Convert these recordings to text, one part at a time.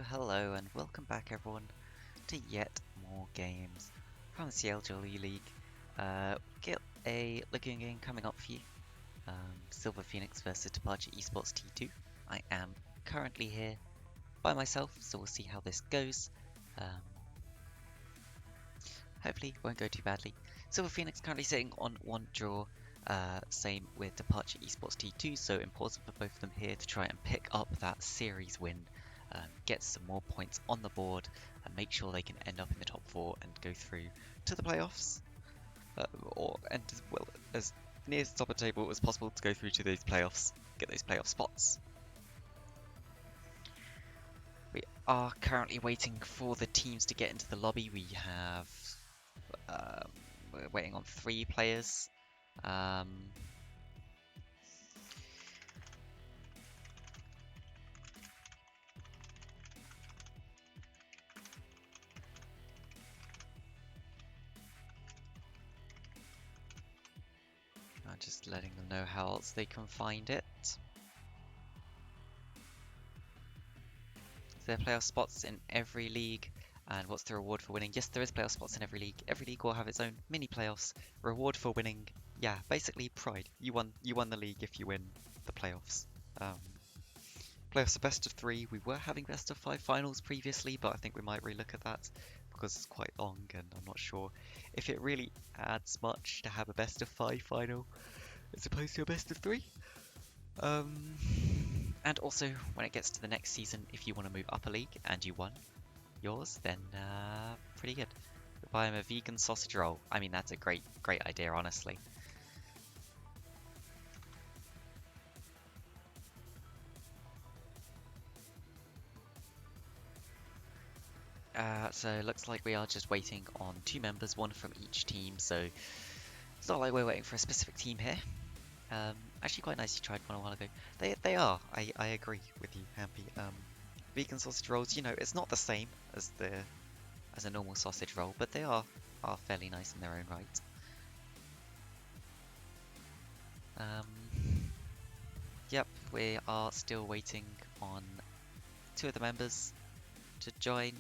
Hello, and welcome back everyone to yet more games from the CLGLE League. Get a Lagoon game coming up for you. Silver Phoenix versus Departure Esports T2. I am currently here by myself, so we'll see how this goes. Um, Hopefully it won't go too badly. Silver Phoenix currently sitting on one draw. Same with Departure Esports T2, so important for both of them here to try and pick up that series win, get some more points on the board, and make sure they can end up in the top 4 and go through to the playoffs, and as well as near the top of the table as possible to go through to those playoffs, get those playoff spots. We are currently waiting for the teams to get into the lobby. We're waiting on 3 players. I'm just letting them know how else they can find it. Is there playoff spots in every league? And what's the reward for winning? Yes, there is playoff spots in every league. Every league will have its own mini playoffs. Reward for winning, yeah, basically pride. You won the league if you win the playoffs. Playoffs are best of 3. We were having best of 5 finals previously, but I think we might relook at that because it's quite long, and I'm not sure if it really adds much to have a best of 5 final as opposed to a best of 3. And also, when it gets to the next season, if you want to move up a league and you won yours, then pretty good. Buy him a vegan sausage roll. I mean, that's a great idea, honestly. So it looks like we are just waiting on 2 members, one from each team, so it's not like we're waiting for a specific team here. Actually quite nice you tried one a while ago. They are, I agree with you, Hampy. Vegan sausage rolls, you know, it's not the same as a normal sausage roll, but they are fairly nice in their own right. Yep, we are still waiting on 2 of the members to join.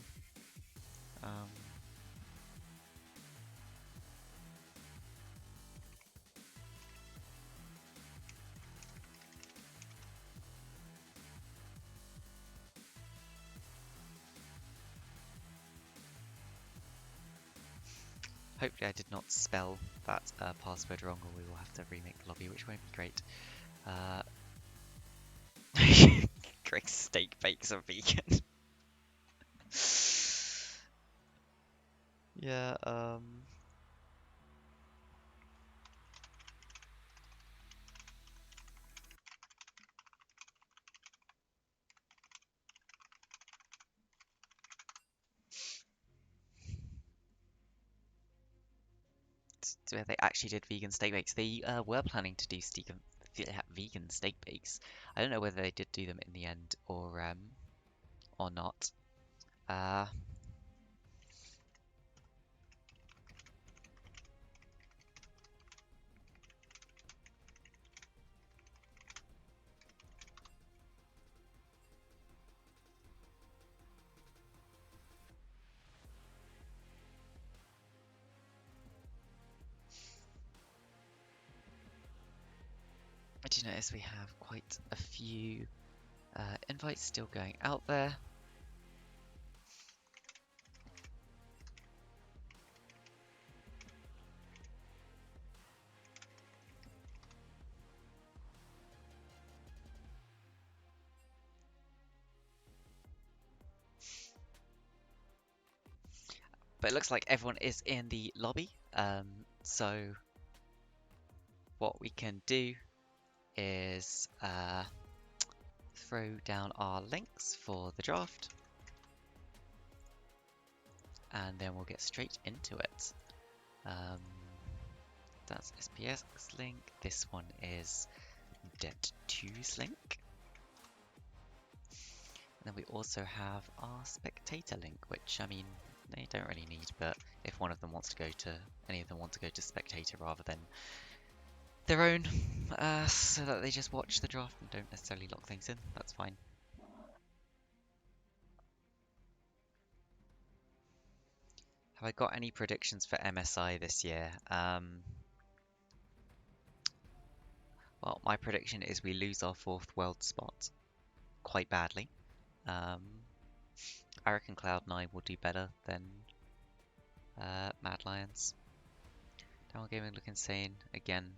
Hopefully I did not spell that password wrong, or we will have to remake the lobby, which won't be great. Greg's steak bakes are vegan. Yeah, they actually did vegan steak bakes. They were planning to do vegan steak bakes. I don't know whether they did do them in the end or not. I do notice we have quite a few invites still going out there. But it looks like everyone is in the lobby. So what we can do is throw down our links for the draft, and then we'll get straight into it. That's SPX link. This one is DET2's link. And then we also have our spectator link, which, I mean, they don't really need, but if one of them wants to go to, any of them want to go to spectator rather than their own, so that they just watch the draft and don't necessarily lock things in, that's fine. Have I got any predictions for MSI this year? Well, my prediction is we lose our 4th world spot quite badly. Um, I reckon Cloud9 will do better than Mad Lions. Downward Gaming look insane. Again,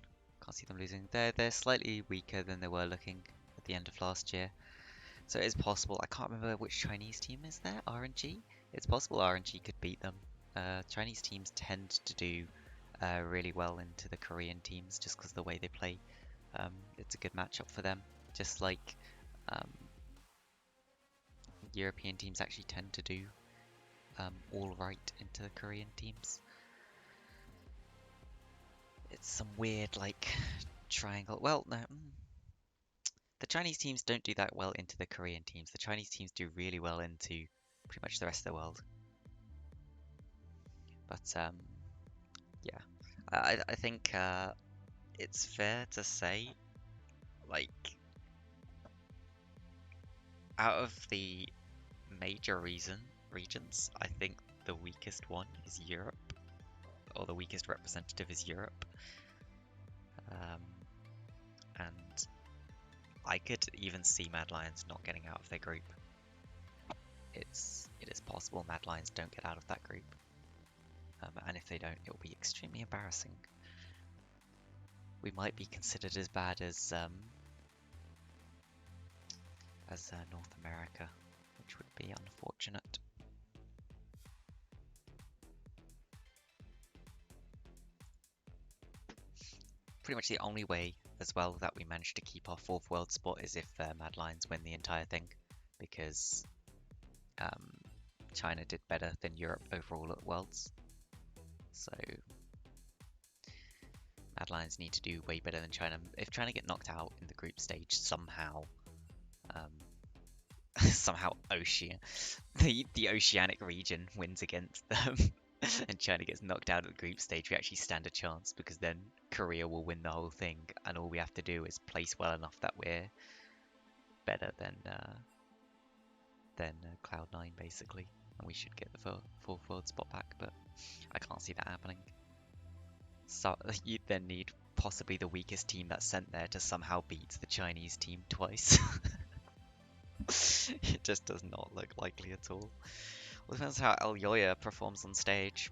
can't see them losing. They're slightly weaker than they were looking at the end of last year. So it is possible. I can't remember which Chinese team is there. RNG? It's possible RNG could beat them. Chinese teams tend to do really well into the Korean teams just because of the way they play. It's a good matchup for them. Just like European teams actually tend to do all right into the Korean teams. It's some weird like triangle. Well, no. The Chinese teams don't do that well into the Korean teams. The Chinese teams do really well into pretty much the rest of the world. But yeah, I think it's fair to say, like, out of the major regions, I think the weakest one is Europe, or the weakest representative is Europe. And I could even see Mad Lions not getting out of their group. It is possible Mad Lions don't get out of that group. And if they don't, it will be extremely embarrassing. We might be considered as bad as North America, which would be unfortunate. Pretty much the only way as well that we managed to keep our 4th world spot is if Mad Lions win the entire thing, because China did better than Europe overall at Worlds. So Mad Lions need to do way better than China. If China get knocked out in the group stage somehow, somehow the Oceanic region wins against them and China gets knocked out at the group stage, we actually stand a chance, because then Korea will win the whole thing and all we have to do is place well enough that we're better than Cloud9 basically, and we should get the 4th world spot back, but I can't see that happening. So you'd then need possibly the weakest team that's sent there to somehow beat the Chinese team twice. It just does not look likely at all. Well, depends how El Yoya performs on stage.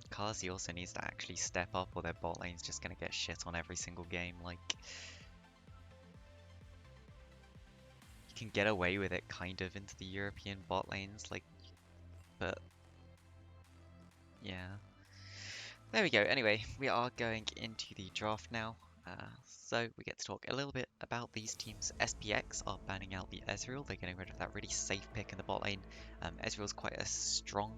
Kazi also needs to actually step up, or their bot lane's just gonna get shit on every single game. Like, you can get away with it kind of into the European bot lanes, like, but yeah. There we go. Anyway, we are going into the draft now. So we get to talk a little bit about these teams. SPX are banning out the Ezreal. They're getting rid of that really safe pick in the bot lane. Ezreal's quite a strong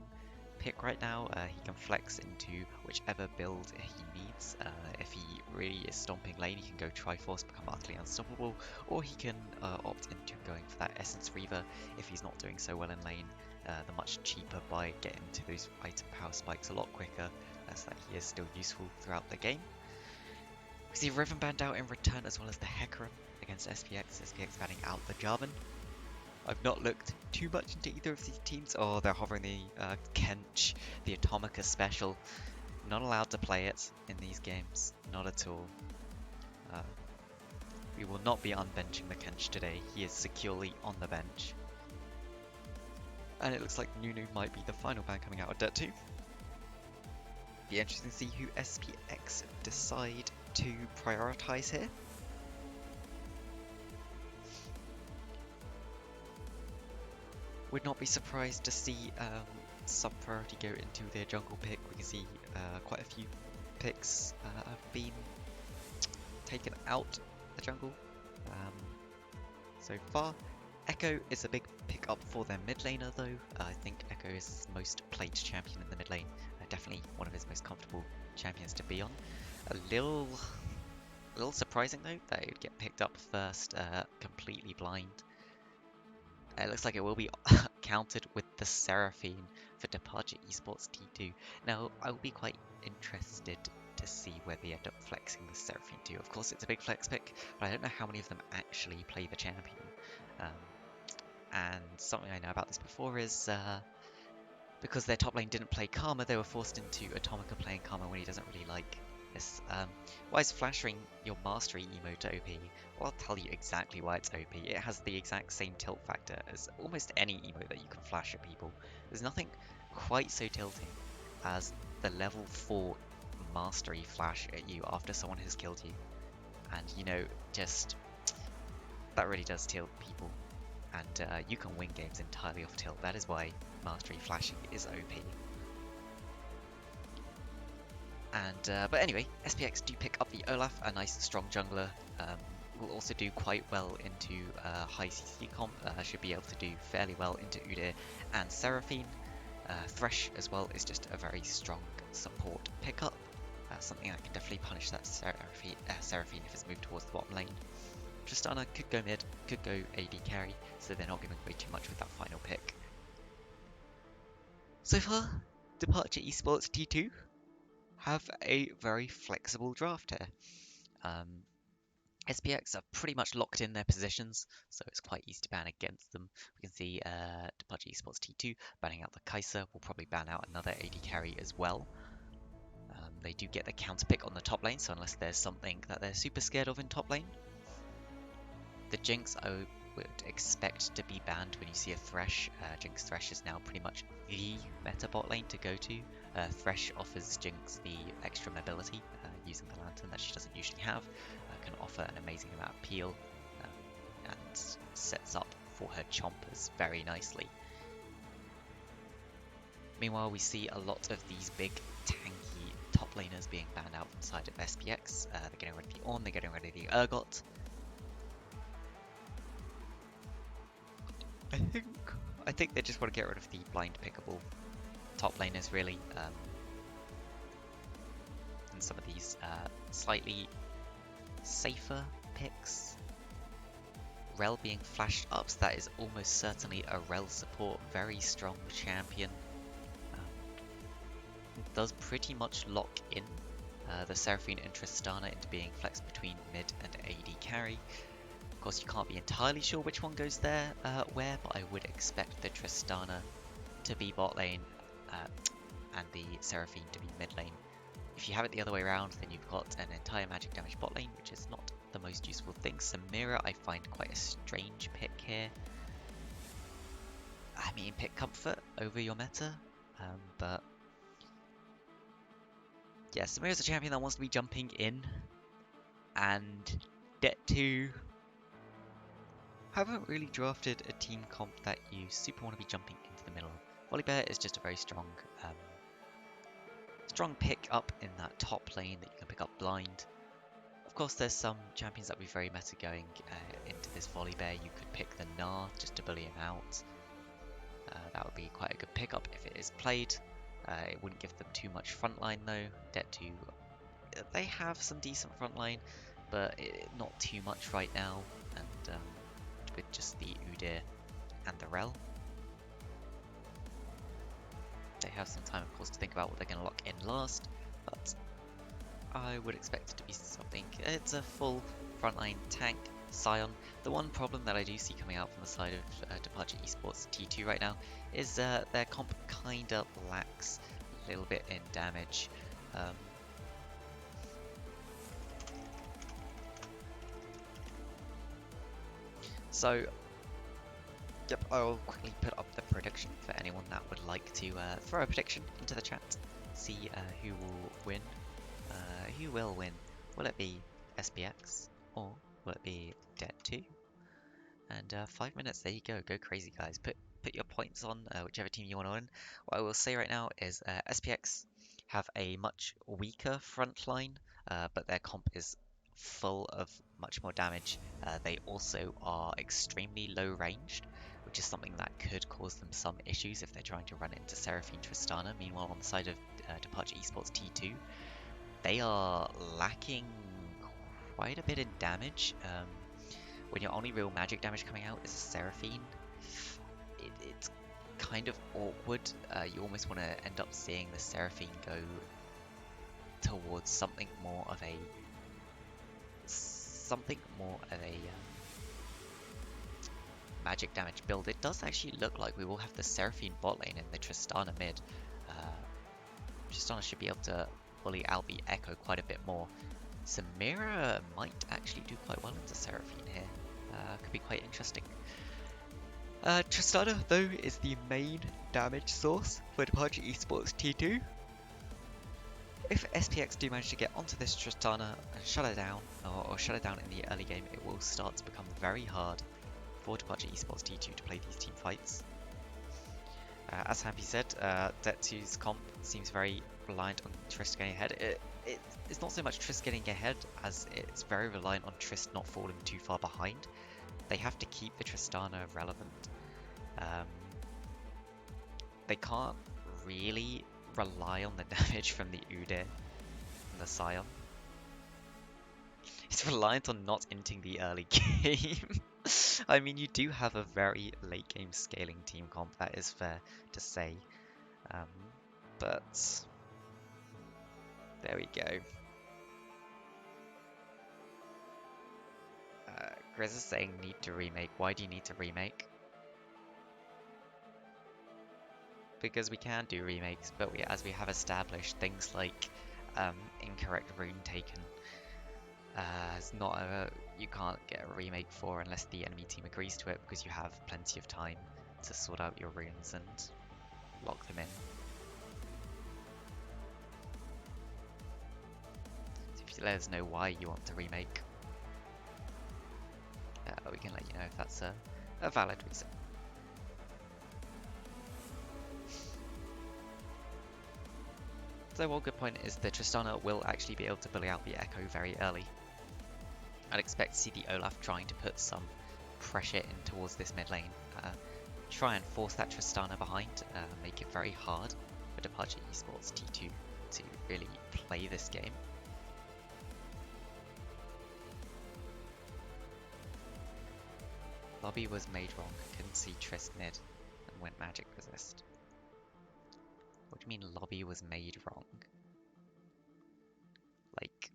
pick right now. He can flex into whichever build he needs. If he really is stomping lane, he can go Triforce, become utterly unstoppable, or he can opt into going for that Essence Reaver if he's not doing so well in lane. The much cheaper buy, get into those item power spikes a lot quicker, so that he is still useful throughout the game. We see Riven banned out in return, as well as the Hecarim against SPX. SPX banning out the Jarvan. I've not looked too much into either of these teams. Oh, they're hovering the Kench, the Atomica special. Not allowed to play it in these games, not at all. We will not be unbenching the Kench today. He is securely on the bench. And it looks like Nunu might be the final ban coming out of DET2. Be interesting to see who SPX decide to prioritize here. Would not be surprised to see some priority go into their jungle pick. We can see quite a few picks have been taken out the jungle so far. Echo is a big pick up for their mid laner though. I think Echo is his most played champion in the mid lane. Definitely one of his most comfortable champions to be on. A little surprising though that it would get picked up first, completely blind. It looks like it will be counted with the Seraphine for Departure Esports D2. Now, I will be quite interested to see where they end up flexing the Seraphine to. Of course, it's a big flex pick, but I don't know how many of them actually play the champion. And something I know about this before is because their top lane didn't play Karma, they were forced into Atomica playing Karma when he doesn't really like this. Why is flashing your Mastery emote OP? Well, I'll tell you exactly why it's OP. It has the exact same tilt factor as almost any emote that you can flash at people. There's nothing quite so tilting as the level 4 Mastery flash at you after someone has killed you. And you know, just that really does tilt people. And you can win games entirely off tilt. That is why Mastery flashing is OP. And but anyway, SPX do pick up the Olaf, a nice strong jungler. Will also do quite well into high CC comp. Should be able to do fairly well into Udyr and Seraphine. Thresh as well is just a very strong support pickup. Something that can definitely punish that Seraphine if it's moved towards the bottom lane. Tristana could go mid, could go AD carry, so they're not giving away too much with that final pick. So far, Departure Esports T2 have a very flexible draft here. SPX are pretty much locked in their positions, so it's quite easy to ban against them. We can see Departure Esports T2 banning out the Kai'Sa, will probably ban out another AD carry as well. They do get the counter pick on the top lane, so unless there's something that they're super scared of in top lane, the Jinx I would expect to be banned when you see a Thresh. Jinx Thresh is now pretty much the meta bot lane to go to. Thresh offers Jinx the extra mobility using the lantern that she doesn't usually have. Can offer an amazing amount of peel and sets up for her chompers very nicely. Meanwhile, we see a lot of these big tanky top laners being banned out from the side of SPX. They're getting rid of the Ornn, they're getting rid of the Urgot. I think they just want to get rid of the blind pickable top laners really. And some of these slightly safer picks. Rel being flashed up, so that is almost certainly a Rel support, very strong champion. Does pretty much lock in the Seraphine and Tristana into being flexed between mid and AD carry. Of course, you can't be entirely sure which one goes there where, but I would expect the Tristana to be bot lane and the Seraphine to be mid lane. If you have it the other way around, then you've got an entire magic damage bot lane, which is not the most useful thing. Samira I find quite a strange pick here. I mean, pick comfort over your meta, but yeah, Samira's a champion that wants to be jumping in, and DET2 haven't really drafted a team comp that you super want to be jumping into the middle. Volibear is just a very strong pick up in that top lane that you can pick up blind. Of course, there's some champions that would be very meta going into this Volibear. You could pick the Gnar just to bully him out. That would be quite a good pickup if it is played. It wouldn't give them too much frontline though. DET2, they have some decent frontline, but not too much right now. And with just the Udyr and the Rel, they have some time, of course, to think about what they're going to lock in last. But I would expect it to be something. It's a full frontline tank Scion. The one problem that I do see coming out from the side of Departure Esports T2 right now is their comp kinda lacks a little bit in damage. So, yep, I'll quickly put up the prediction for anyone that would like to throw a prediction into the chat. See who will win. Who will win? Will it be SPX or will it be DET2? And 5 minutes, there you go. Go crazy, guys. Put your points on whichever team you want to win. What I will say right now is SPX have a much weaker front line, but their comp is full of much more damage. They also are extremely low ranged, which is something that could cause them some issues if they're trying to run into Seraphine Tristana. Meanwhile, on the side of Departure Esports T2, they are lacking quite a bit in damage. When your only real magic damage coming out is a Seraphine, it's kind of awkward. You almost want to end up seeing the Seraphine go towards something more of a magic damage build, it does actually look like we will have the Seraphine bot lane and the Tristana mid. Tristana should be able to bully out the Echo quite a bit more. Samira might actually do quite well into Seraphine here. Could be quite interesting. Tristana, though, is the main damage source for Departure Esports T2. If SPX do manage to get onto this Tristana and shut it down, or shut it down in the early game, it will start to become very hard for Departure Esports T2 to play these team fights. As Happy said, DET2's comp seems very reliant on Trist getting ahead. It's not so much Trist getting ahead as it's very reliant on Trist not falling too far behind. They have to keep the Tristana relevant. They can't really rely on the damage from the Udyr and the Scion. It's reliant on not inting the early game. I mean, you do have a very late game scaling team comp, that is fair to say. But there we go. Grizz is saying need to remake. Why do you need to remake? Because we can do remakes, but as we have established, things like incorrect rune taken is not you can't get a remake for unless the enemy team agrees to it, because you have plenty of time to sort out your runes and lock them in. So if you let us know why you want to remake, we can let you know if that's a valid reason. So one good point is that Tristana will actually be able to bully out the Echo very early. I'd expect to see the Olaf trying to put some pressure in towards this mid lane. Try and force that Tristana behind, make it very hard for Departure Esports T2 to really play this game. Lobby was made wrong, couldn't see Trist mid and went magic resist. What do you mean lobby was made wrong? Like,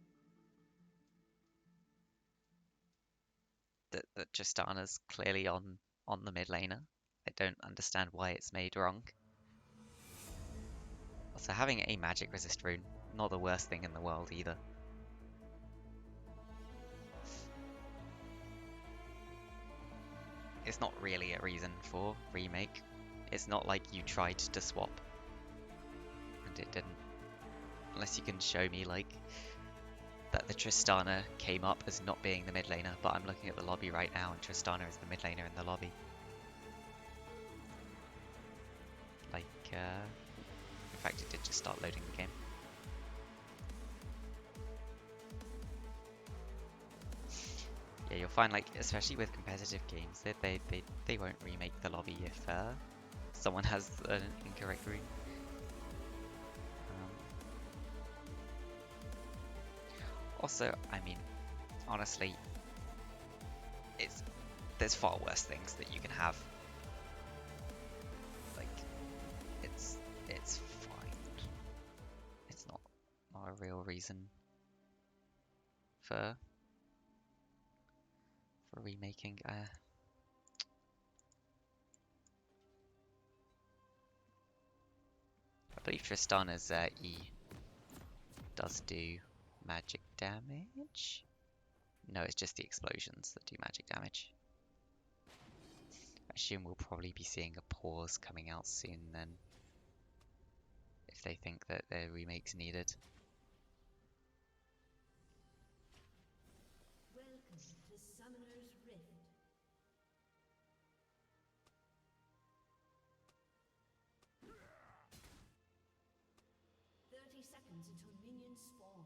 that Tristana's clearly on the mid laner. I don't understand why it's made wrong. Also, having a magic resist rune, not the worst thing in the world either. It's not really a reason for remake. It's not like you tried to swap and it didn't. Unless you can show me like that the Tristana came up as not being the mid laner, but I'm looking at the lobby right now and Tristana is the mid laner in the lobby. Like, in fact it did just start loading the game. Yeah, you'll find, like, especially with competitive games, that they won't remake the lobby if someone has an incorrect rune. Also, I mean, honestly, there's far worse things that you can have. Like, it's fine. It's not a real reason for remaking. I believe Tristana's E does do magic damage. No, it's just the explosions that do magic damage. I assume we'll probably be seeing a pause coming out soon then, if they think that their remake's needed. Welcome to Summoner's Rift. 30 seconds until minions spawn.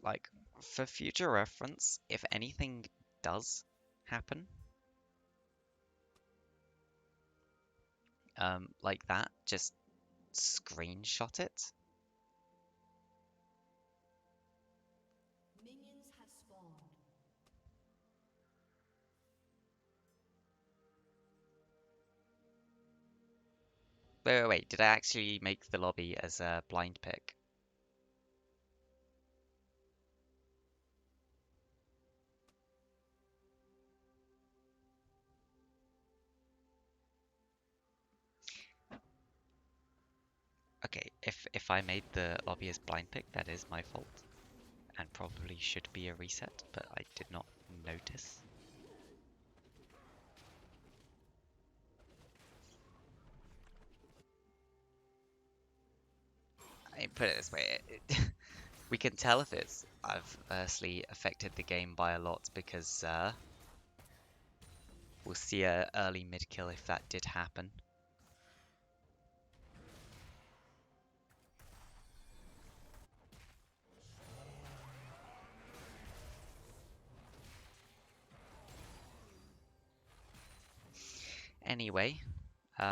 Like, for future reference, if anything does happen, like that, just screenshot it. Minions have spawned. Wait. Did I actually make the lobby as a blind pick? Okay, if I made the lobby as blind pick, that is my fault, and probably should be a reset, but I did not notice. I mean, put it this way, we can tell if it's adversely affected the game by a lot because we'll see a early mid kill if that did happen. Anyway, it's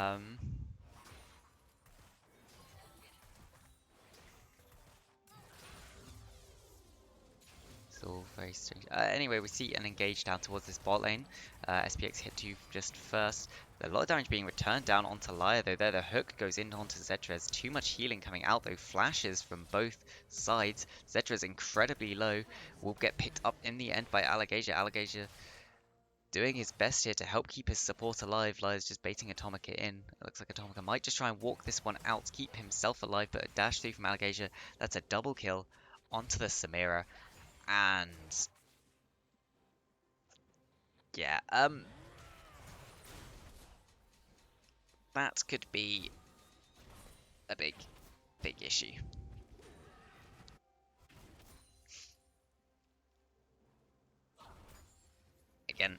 all very strange. Anyway, we see an engage down towards this bot lane. SPX hit 2 just first. A lot of damage being returned down onto Lyre though. There the hook goes in onto Zedrez. Too much healing coming out though. Flashes from both sides. Zedrez incredibly low. Will get picked up in the end by Allegasia. Allegasia doing his best here to help keep his support alive. Lyre's just baiting Atomica in. It looks like Atomica might just try and walk this one out to keep himself alive, but a dash through from Allegasia. That's a double kill onto the Samira. And yeah, that could be a big issue. Again,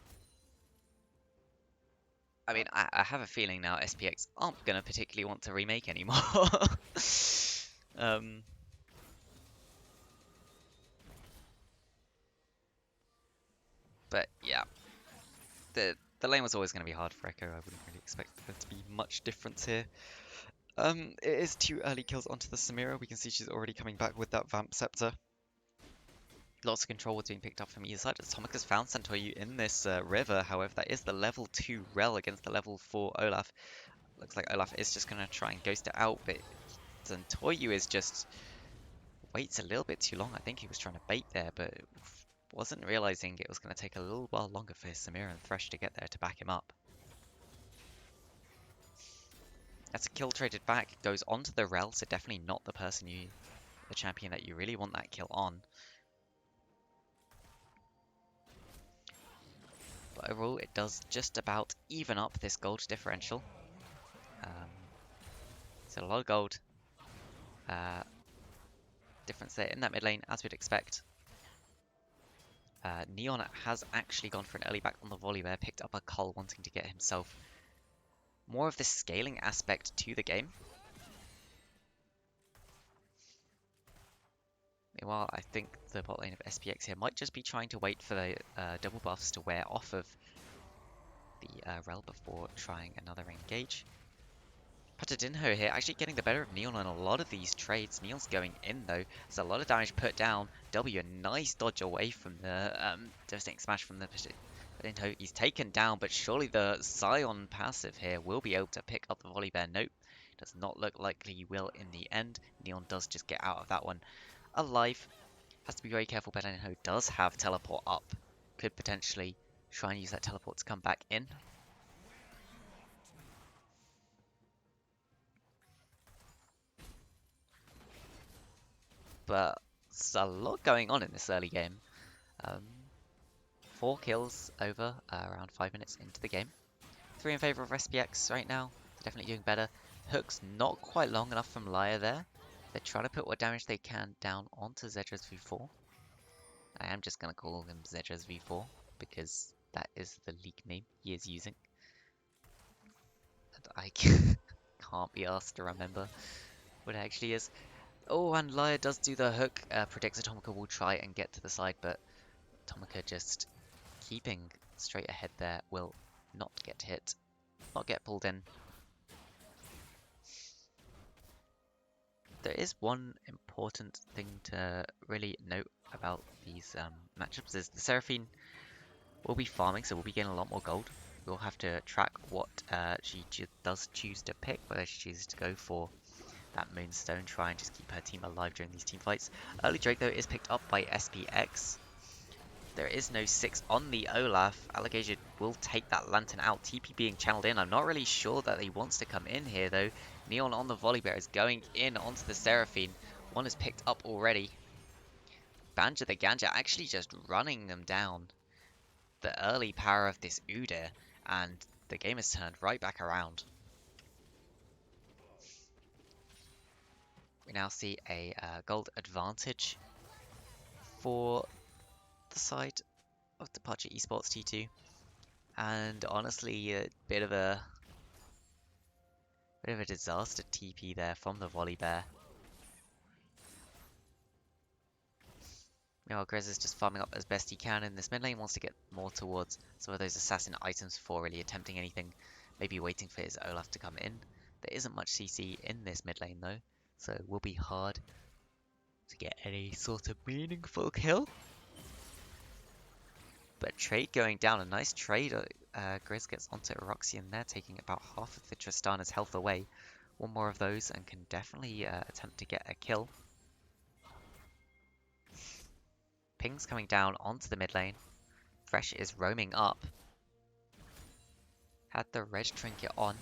I mean, I have a feeling now SPX aren't gonna particularly want to remake anymore. um, but yeah, the lane was always gonna be hard for Echo. I wouldn't really expect there to be much difference here. It is 2 early kills onto the Samira. We can see she's already coming back with that Vamp Scepter. Lots of control was being picked up from either side. Atomic has found Santoyu in this river. However, that is the level 2 Rel against the level 4 Olaf. Looks like Olaf is just going to try and ghost it out, but Santoyu is just waits a little bit too long. I think he was trying to bait there, but wasn't realizing it was going to take a little while longer for his Samira and Thresh to get there to back him up. That's a kill traded back, goes onto the Rel, so definitely not the champion that you really want that kill on. But overall, it does just about even up this gold differential. So a lot of gold difference there in that mid lane, as we'd expect. Neon has actually gone for an early back on the volley there, picked up a Cull wanting to get himself more of the scaling aspect to the game. Meanwhile, I think the bot lane of SPX here might just be trying to wait for the double buffs to wear off of the Rel before trying another engage. Patadinho here actually getting the better of Neon on a lot of these trades. Neon's going in though. There's a lot of damage put down. W, a nice dodge away from the devastating smash from the Patadinho. He's taken down, but surely the Scion passive here will be able to pick up the volley bear. Nope, does not look likely he will in the end. Neon does just get out of that one alive. Has to be very careful. Patadinho does have teleport up. Could potentially try and use that teleport to come back in. But there's a lot going on in this early game. 4 kills over around 5 minutes into the game. 3 in favor of SPX right now. They're definitely doing better. Hook's not quite long enough from Lyre there. They're trying to put what damage they can down onto Zedrez V4. I am just going to call him Zedrez V4 because that is the league name he is using. And I can't be asked to remember what it actually is. Oh, and Lyre does do the hook. Predicts Atomica will try and get to the side, but Atomica just keeping straight ahead there will not get hit, not get pulled in. There is one important thing to really note about these matchups is the Seraphine will be farming, so we'll be getting a lot more gold. We'll have to track what she does choose to pick, whether she chooses to go for that Moonstone, try and just keep her team alive during these team fights. Early Drake, though, is picked up by SPX. There is no 6 on the Olaf. Alligator will take that Lantern out. TP being channeled in. I'm not really sure that he wants to come in here, though. Neon on the Volibear is going in onto the Seraphine. One is picked up already. Banja the Ganja actually just running them down. The early power of this Udyr, and the game has turned right back around. We now see a gold advantage for the side of Departure Esports T2, and honestly, a bit of a disaster TP there from the Volibear. Meanwhile, Grizz is just farming up as best he can in this mid lane, wants to get more towards some of those assassin items before really attempting anything, maybe waiting for his Olaf to come in. There isn't much CC in this mid lane though, so it will be hard to get any sort of meaningful kill. But trade going down, a nice trade. Grizz gets onto Eroxian there, taking about half of the Tristana's health away. One more of those and can definitely attempt to get a kill. Ping's coming down onto the mid lane. Fresh is roaming up. Had the red trinket on.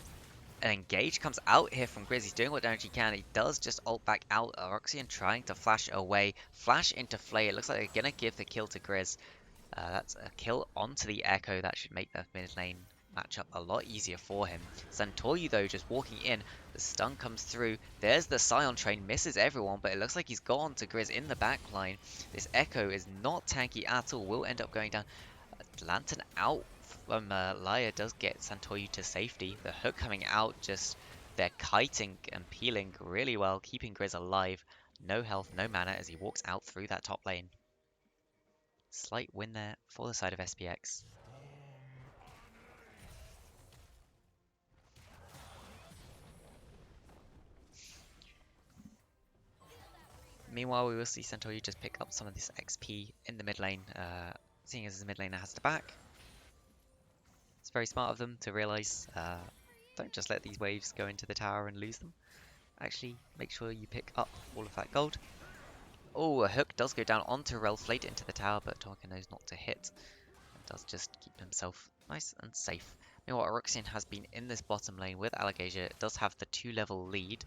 An engage comes out here from Grizz. He's doing what damage he can. He does just ult back out. Eroxian trying to flash away. Flash into Flay. It looks like they're going to give the kill to Grizz. That's a kill onto the Echo. That should make the mid lane matchup a lot easier for him. Santoyu, though, just walking in. The stun comes through. There's the Scion train. Misses everyone, but it looks like he's gone to Grizz in the back line. This Echo is not tanky at all. Will end up going down. Lantern out from Laya does get Santoyu to safety. The hook coming out, just they're kiting and peeling really well, keeping Grizz alive. No health, no mana as he walks out through that top lane. Slight win there for the side of SPX. Meanwhile, we will see Santoyu just pick up some of this XP in the mid lane, seeing as his mid laner has to back. It's very smart of them to realise, don't just let these waves go into the tower and lose them. Actually, make sure you pick up all of that gold. Oh, a hook does go down onto Relflate into the tower, but Tonka knows not to hit. And does just keep himself nice and safe. Meanwhile, Eroxian has been in this bottom lane with Alligator. It does have the 2-level lead.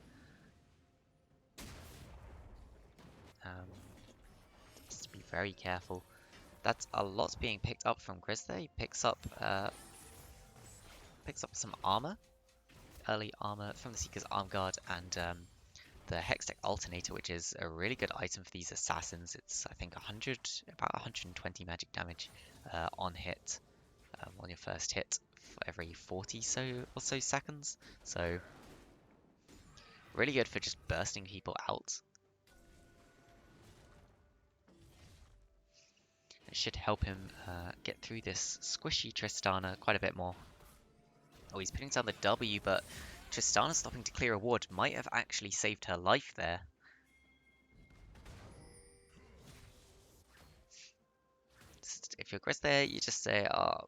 Just be very careful. That's a lot being picked up from Grizz there. He picks up some armor. Early armor from the Seeker's Arm Guard and the Hextech Alternator, which is a really good item for these assassins. It's, I think, about 120 magic damage on hit, on your first hit for every 40 or so seconds. So, really good for just bursting people out. It should help him get through this squishy Tristana quite a bit more. Oh, he's putting down the W, but Tristana stopping to clear a ward might have actually saved her life there. If you're Grizz there, you just say, oh,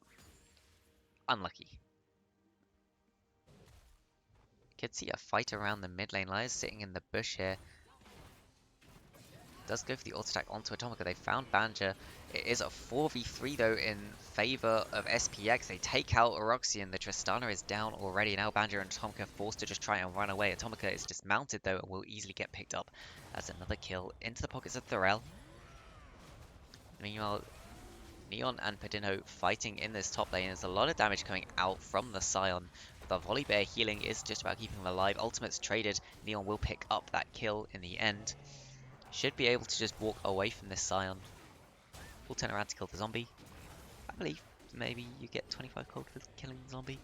unlucky. Could see a fight around the mid lane. Liars sitting in the bush here. Does go for the auto attack onto Atomica. They found Banja. It is a 4v3 though in favor of SPX. They take out Eroxian. The Tristana is down already. Now Banja and Atomica forced to just try and run away. Atomica is dismounted though and will easily get picked up. That's another kill into the pockets of Thorel. Meanwhile, Neon and Padino fighting in this top lane. There's a lot of damage coming out from the Scion. The Volibear healing is just about keeping him alive. Ultimate's traded. Neon will pick up that kill in the end. Should be able to just walk away from this Scion. We'll turn around to kill the zombie. I believe maybe you get 25 gold for killing the zombie.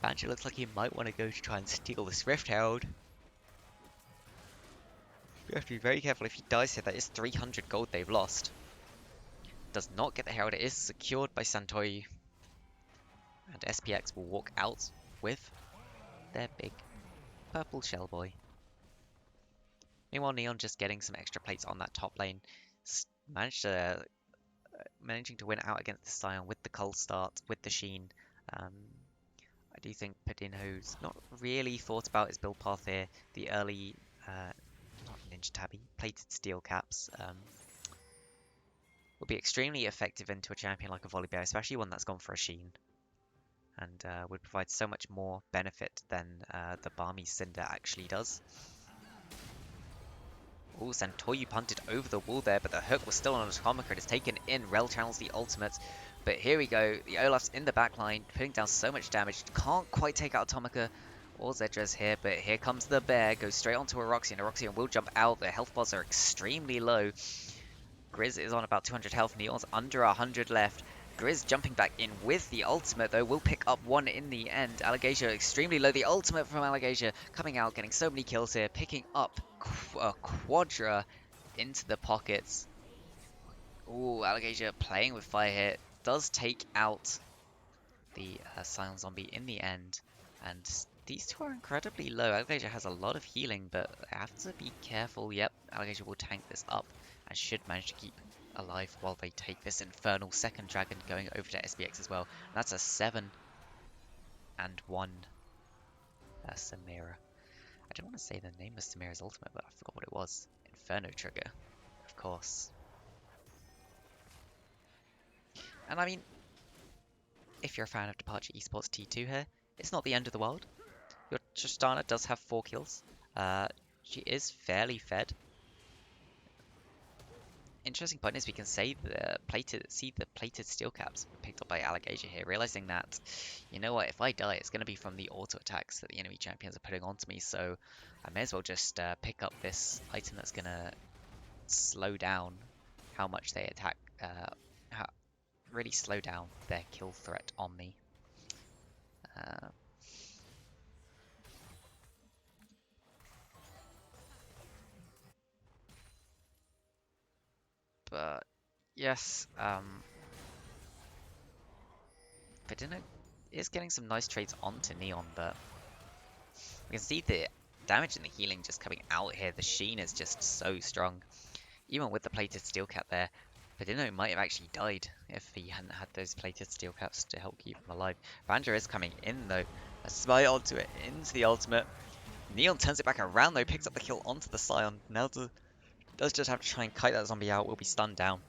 Banjo looks like he might want to go to try and steal this Rift Herald. You have to be very careful if he dies here. That is 300 gold they've lost. Does not get the Herald. It is secured by Santoyu. And SPX will walk out with their big purple shell boy. Meanwhile, Neon just getting some extra plates on that top lane. Managed to managing to win out against the Scion with the cold start, with the Sheen. Um, I do think Padinho's not really thought about his build path here. The early, not Ninja Tabby, plated steel caps will be extremely effective into a champion like a Volibear, especially one that's gone for a Sheen, and would provide so much more benefit than the Barmy Cinder actually does. Oh, Santoyu punted over the wall there, but the hook was still on Atomica. It is taken in. Rel channels the ultimate. But here we go. The Olaf's in the back line, putting down so much damage. Can't quite take out Atomica or Zedrez here, but here comes the bear. Goes straight onto Eroxion. Eroxion will jump out. The health bars are extremely low. Grizz is on about 200 health. Neon's under 100 left. Grizz jumping back in with the ultimate, though, will pick up one in the end. Allegasia extremely low. The ultimate from Allegasia coming out, getting so many kills here, picking up a Quadra into the pockets. Ooh, Allegasia playing with fire here. Does take out the Scion Zombie in the end. And these two are incredibly low. Allegasia has a lot of healing, but I have to be careful. Yep, Allegasia will tank this up and should manage to keep alive while they take this infernal second dragon going over to SPX as well. And that's a 7-1 Samira. I didn't want to say the name of Samira's ultimate, but I forgot what it was. Inferno Trigger, of course. And I mean, if you're a fan of Departure Esports T2 here, it's not the end of the world. Your Tristana does have 4 kills. She is fairly fed. Interesting point is we can see the plated steel caps picked up by Allegasia here, realizing that, you know what, if I die, it's going to be from the auto attacks that the enemy champions are putting onto me, so I may as well just pick up this item that's going to slow down how much they attack, really slow down their kill threat on me. But yes, Fedina is getting some nice trades onto Neon, but we can see the damage and the healing just coming out here. The Sheen is just so strong. Even with the plated steel cap there, Fedino might have actually died if he hadn't had those plated steel caps to help keep him alive. Banjo is coming in though. A smite onto it, into the ultimate. Neon turns it back around though, picks up the kill onto the Scion. Now does just have to try and kite that zombie out, will be stunned down.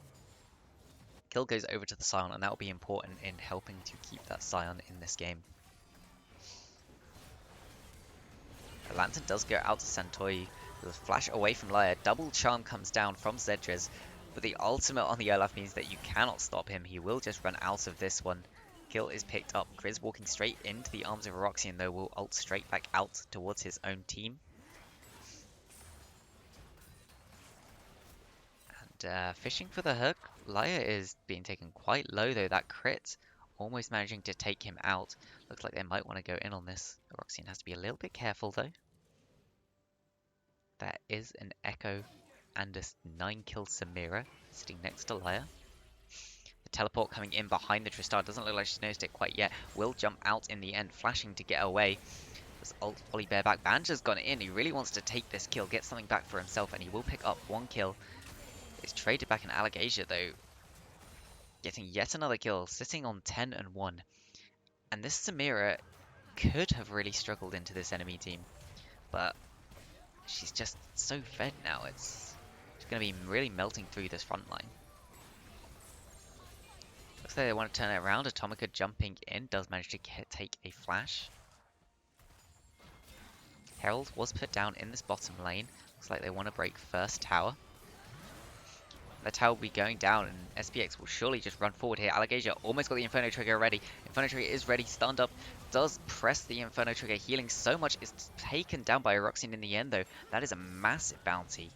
Kill goes over to the Scion, and that will be important in helping to keep that Scion in this game. The Lantern does go out to Santoy. The flash away from Lyre. Double charm comes down from Zedrez, but the ultimate on the Olaf means that you cannot stop him. He will just run out of this one. Kill is picked up. Grizz walking straight into the arms of Eroxion, though, will ult straight back out towards his own team. And fishing for the hook. Lyre is being taken quite low, though. That crit almost managing to take him out. Looks like they might want to go in on this. Eroxion has to be a little bit careful, though. That is an Echo and a 9-kill Samira sitting next to Lyre. The teleport coming in behind the Tristar. Doesn't look like she's noticed it quite yet. Will jump out in the end, flashing to get away. This ult Volibear back. Banjo's gone in. He really wants to take this kill, get something back for himself, and he will pick up 1 kill. It's traded back in Allegasia, though, getting yet another kill, sitting on 10-1. And this Samira could have really struggled into this enemy team, but she's just so fed now. It's going to be really melting through this front line. Looks like they want to turn it around. Atomica jumping in does manage to take a flash. Herald was put down in this bottom lane. Looks like they want to break first tower. The tower will be going down, and SPX will surely just run forward here. Allegasia almost got the Inferno Trigger ready. Inferno Trigger is ready, stunned up, does press the Inferno Trigger, healing so much, is taken down by Eroxion in the end, though. That is a massive bounty.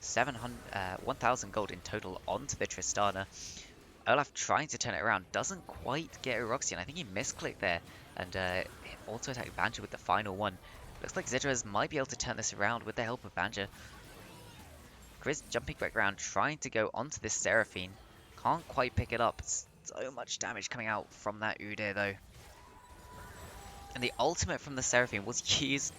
1,000 gold in total onto the Tristana. Olaf trying to turn it around, doesn't quite get Eroxion. I think he misclicked there, and auto attack Banjo with the final one. Looks like Zedrez might be able to turn this around with the help of Banjo. Grizz jumping back around, trying to go onto this Seraphine. Can't quite pick it up. So much damage coming out from that Udyr, though. And the ultimate from the Seraphine was used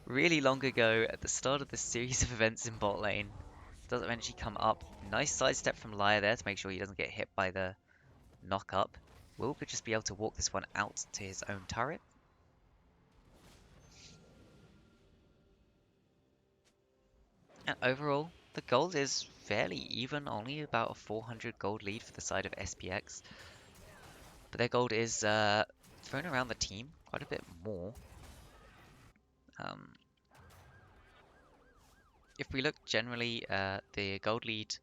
really long ago at the start of this series of events in bot lane. Does eventually come up. Nice sidestep from Lyre there to make sure he doesn't get hit by the knock up. Will could just be able to walk this one out to his own turret. And overall, the gold is fairly even, only about a 400 gold lead for the side of SPX. But their gold is thrown around the team quite a bit more. Um, if we look generally, the gold lead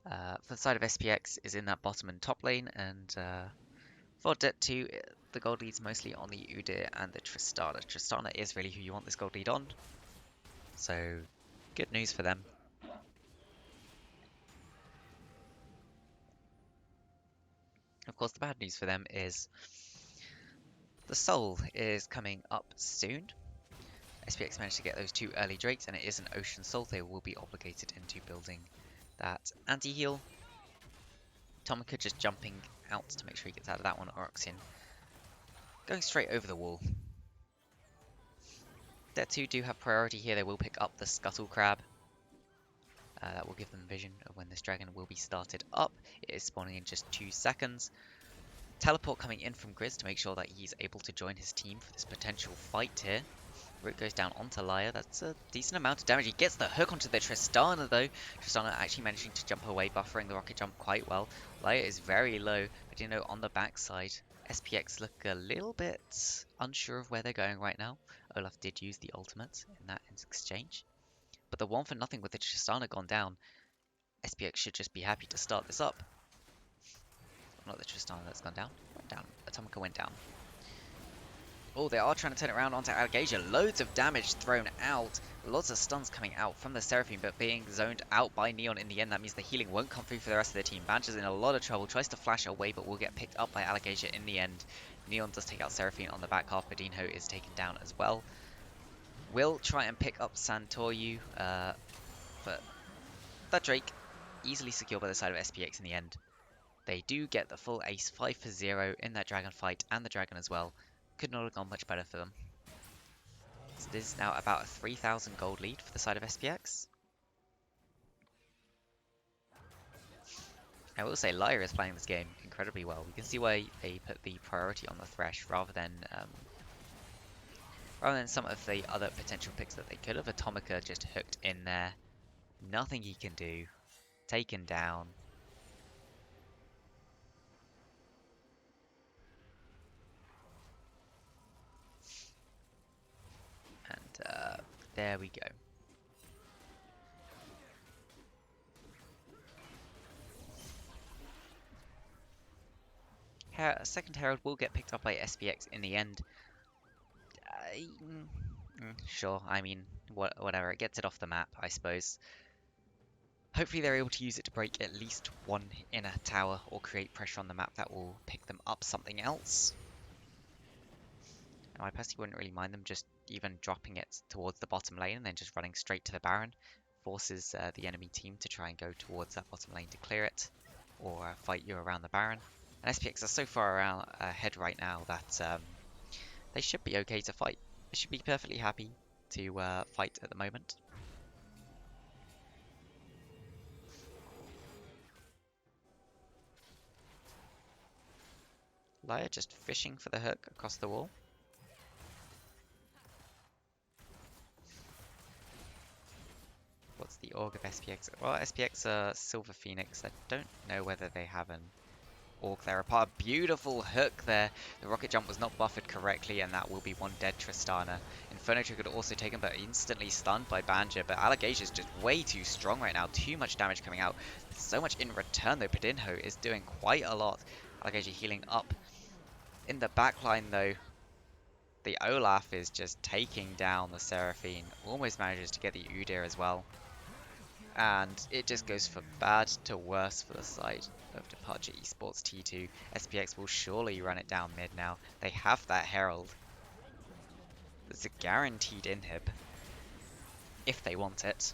for the side of SPX is in that bottom and top lane, and for DET2, the gold lead's mostly on the Udyr and the Tristana. Tristana is really who you want this gold lead on, so good news for them. Of course, the bad news for them is the Soul is coming up soon. SPX managed to get those 2 early Drakes, and it is an Ocean Soul. They will be obligated into building that anti-heal. Tomica just jumping out to make sure he gets out of that one. Oroxian going straight over the wall. DET2 do have priority here. They will pick up the Scuttle Crab. That will give them vision of when this dragon will be started up. It is spawning in just 2 seconds. Teleport coming in from Grizz to make sure that he's able to join his team for this potential fight here. Root goes down onto Lyre. That's a decent amount of damage. He gets the hook onto the Tristana though. Tristana actually managing to jump away, buffering the rocket jump quite well. Lyre is very low, but you know, on the backside, SPX look a little bit unsure of where they're going right now. Olaf did use the ultimate in that exchange. But the 1-for-0 with the Tristana gone down, SPX should just be happy to start this up. Not the Tristana that's gone down. Went down. Atomica went down. Oh, they are trying to turn it around onto Algasia. Loads of damage thrown out. Lots of stuns coming out from the Seraphine, but being zoned out by Neon in the end. That means the healing won't come through for the rest of the team. Banjo's in a lot of trouble. Tries to flash away, but will get picked up by Algasia in the end. Neon does take out Seraphine on the back half. Badinho is taken down as well. Will try and pick up Santoryu, but that Drake easily secured by the side of SPX in the end. They do get the full ace 5-0 in that dragon fight, and the dragon as well. Could not have gone much better for them. So this is now about a 3,000 gold lead for the side of SPX. I will say Lyre is playing this game incredibly well. We can see why they put the priority on the Thresh rather than some of the other potential picks that they could have. Atomica just hooked in there. Nothing he can do. Taken down. And there we go. Second Herald will get picked up by SPX in the end. Sure, I mean, whatever. It gets it off the map, I suppose. Hopefully they're able to use it to break at least one inner tower or create pressure on the map that will pick them up something else. And I personally wouldn't really mind them just even dropping it towards the bottom lane and then just running straight to the Baron. Forces the enemy team to try and go towards that bottom lane to clear it, or fight you around the Baron. And SPX are so far ahead right now that they should be okay to fight. They should be perfectly happy to fight at the moment. Lyre just fishing for the hook across the wall. What's the org of SPX? Well, SPX Silver Phoenix. I don't know whether they have an org there. A beautiful hook there. The rocket jump was not buffered correctly, and that will be one dead Tristana. Inferno Trigger also taken, but instantly stunned by Banjo. But Alagasia is just way too strong right now. Too much damage coming out. So much in return, though. Badinho is doing quite a lot. Alagasia healing up. In the backline, though, the Olaf is just taking down the Seraphine. Almost manages to get the Udyr as well. And it just goes from bad to worse for the side of Departure Esports T2. SPX will surely run it down mid now. They have that Herald. It's a guaranteed inhib. If they want it.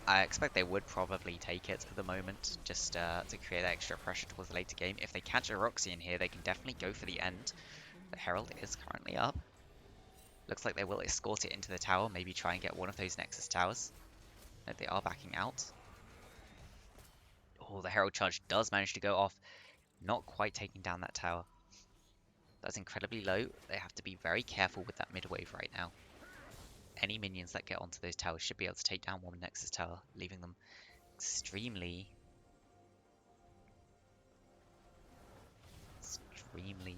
I expect they would probably take it at the moment, just to create extra pressure towards the later game. If they catch a Roxy in here, they can definitely go for the end. The Herald is currently up. Looks like they will escort it into the tower, maybe try and get one of those Nexus towers. No, they are backing out. Oh, the Herald Charge does manage to go off. Not quite taking down that tower. That's incredibly low. They have to be very careful with that mid wave right now. Any minions that get onto those towers should be able to take down one Nexus tower, leaving them extremely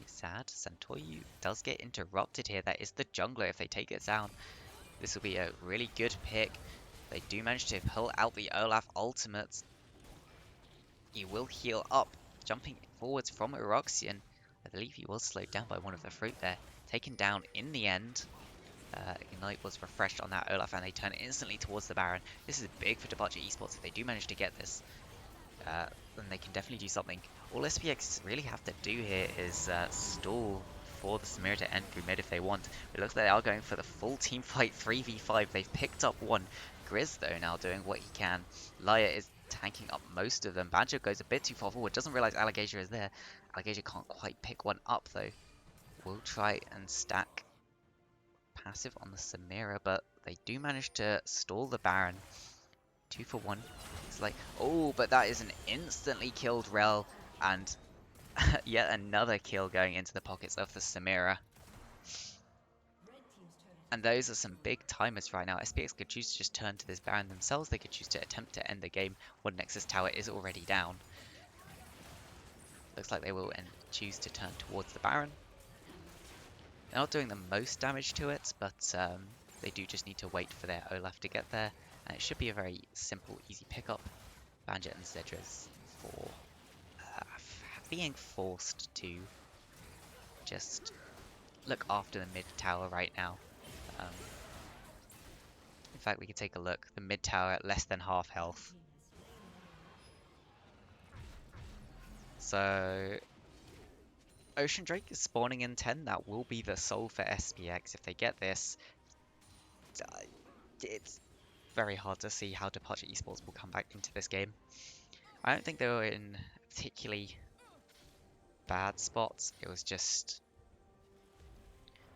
sad. Santoyu does get interrupted here. That is the jungler. If they take it down, this will be a really good pick. They do manage to pull out the Olaf ultimate. He will heal up, jumping forwards from Eroxian. I believe he was slowed down by one of the fruit there. Taken down in the end. Ignite was refreshed on that Olaf and they turn instantly towards the Baron. This is big for Departure Esports. If they do manage to get this, then they can definitely do something. All SPX really have to do here is stall for the Samira to end through mid if they want. It looks like they are going for the full team fight 3v5. They've picked up one. Grizz, though, now doing what he can. Laya is tanking up most of them. Banjo goes a bit too far forward. Doesn't realize Allegasia is there. Allegasia can't quite pick one up, though. Will try and stack passive on the Samira, but they do manage to stall the Baron. 2 for 1. It's like, oh, but that is an instantly killed Rel, and yet another kill going into the pockets of the Samira. And those are some big timers right now. SPX could choose to just turn to this Baron themselves. They could choose to attempt to end the game when Nexus Tower is already down. Looks like they will choose to turn towards the Baron. They're not doing the most damage to it, but they do just need to wait for their Olaf to get there. And it should be a very simple, easy pickup. Banjo and Zedras for being forced to just look after the mid tower right now. In fact, we can take a look. The mid tower at less than half health. So Ocean Drake is spawning in 10. That will be the soul for SPX. If they get this, it's very hard to see how Departure Esports will come back into this game. I don't think they were in particularly bad spots. It was just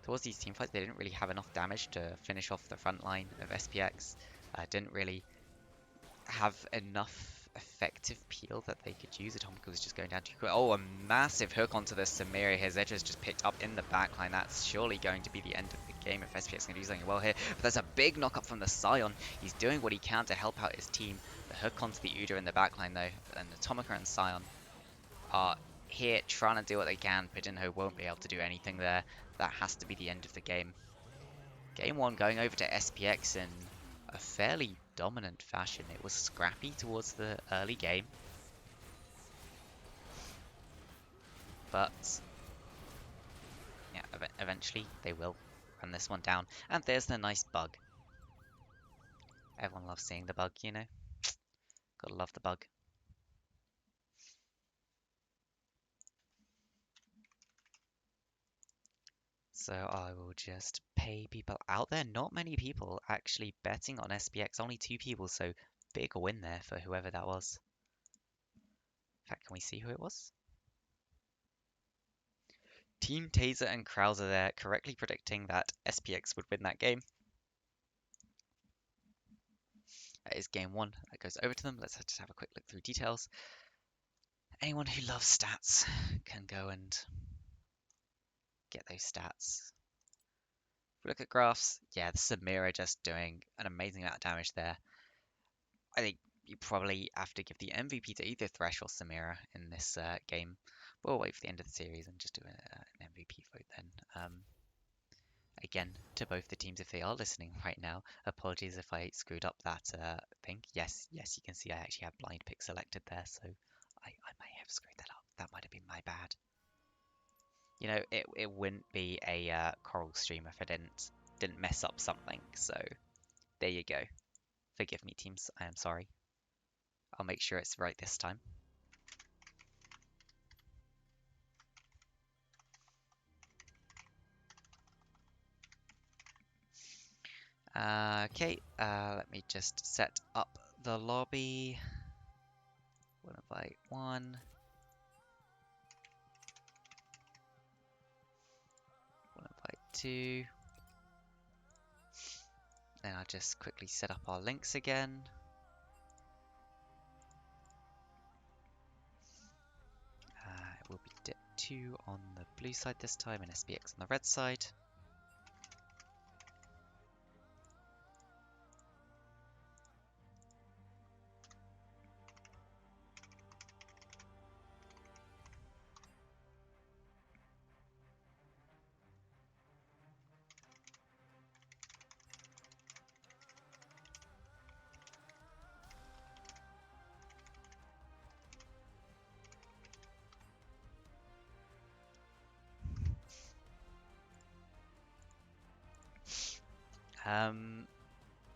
towards these teamfights, they didn't really have enough damage to finish off the front line of SPX. Didn't really have enough effective peel that they could use. Atomic was just going down too quick. Oh, a massive hook onto the Samira here. Zedra's just picked up in the backline. That's surely going to be the end of the game if SPX can do something well here. But there's a big knock up from the Scion. He's doing what he can to help out his team. The hook onto the Uda in the backline though, and Atomica and Scion are here trying to do what they can. Pidinho won't be able to do anything there. That has to be the end of the game. Game 1 going over to SPX in a fairly dominant fashion. It was scrappy towards the early game, but yeah, eventually they will run this one down. And there's the nice bug. Everyone loves seeing the bug, you know. Gotta love the bug. So I will just pay people out there. Not many people actually betting on SPX. Only 2 people, so big win there for whoever that was. In fact, can we see who it was? Team Taser and Krauser there, correctly predicting that SPX would win that game. That is game 1. That goes over to them. Let's just have a quick look through details. Anyone who loves stats can go and get those stats. If we look at graphs, yeah, the Samira just doing an amazing amount of damage there. I think you probably have to give the MVP to either Thresh or Samira in this game. We'll wait for the end of the series and just do an MVP vote then. Again, to both the teams, if they are listening right now, apologies if I screwed up that thing. Yes, you can see I actually have blind pick selected there, so I may have screwed that up. That might have been my bad. You know, it wouldn't be a Coral stream if I didn't mess up something. So there you go. Forgive me, teams. I am sorry. I'll make sure it's right this time. Okay, let me just set up the lobby. We'll invite 1. We'll invite 2. Then I'll just quickly set up our links again. DET2 on the blue side this time and SPX on the red side.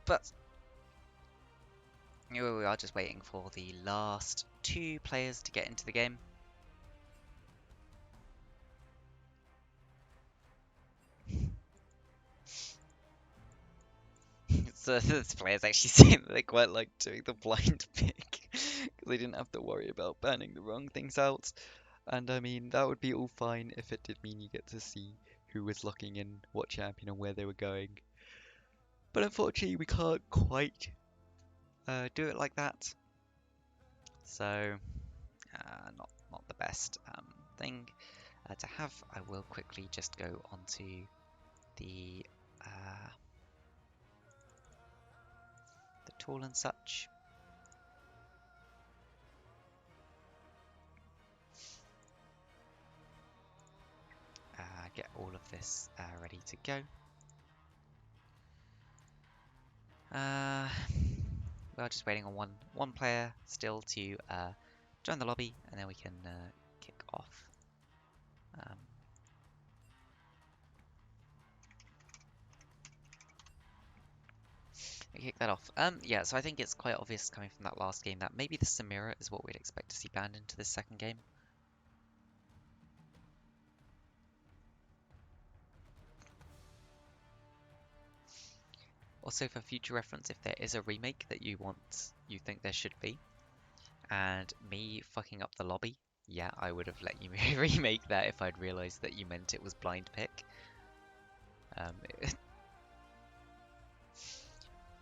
But we are just waiting for the last 2 players to get into the game. So this players actually seem they quite like doing the blind pick because they didn't have to worry about banning the wrong things out. And I mean, that would be all fine if it did mean you get to see who was locking in what champion and where they were going. But unfortunately, we can't quite do it like that. So, not the best thing to have. I will quickly just go onto the tool and such. Get all of this ready to go. We're just waiting on one player still to join the lobby, and then we can kick off. Kick that off. Yeah, so I think it's quite obvious coming from that last game that maybe the Samira is what we'd expect to see banned into this second game. Also, for future reference, if there is a remake that you think there should be, and me fucking up the lobby, yeah, I would have let you remake that if I'd realised that you meant it was blind pick.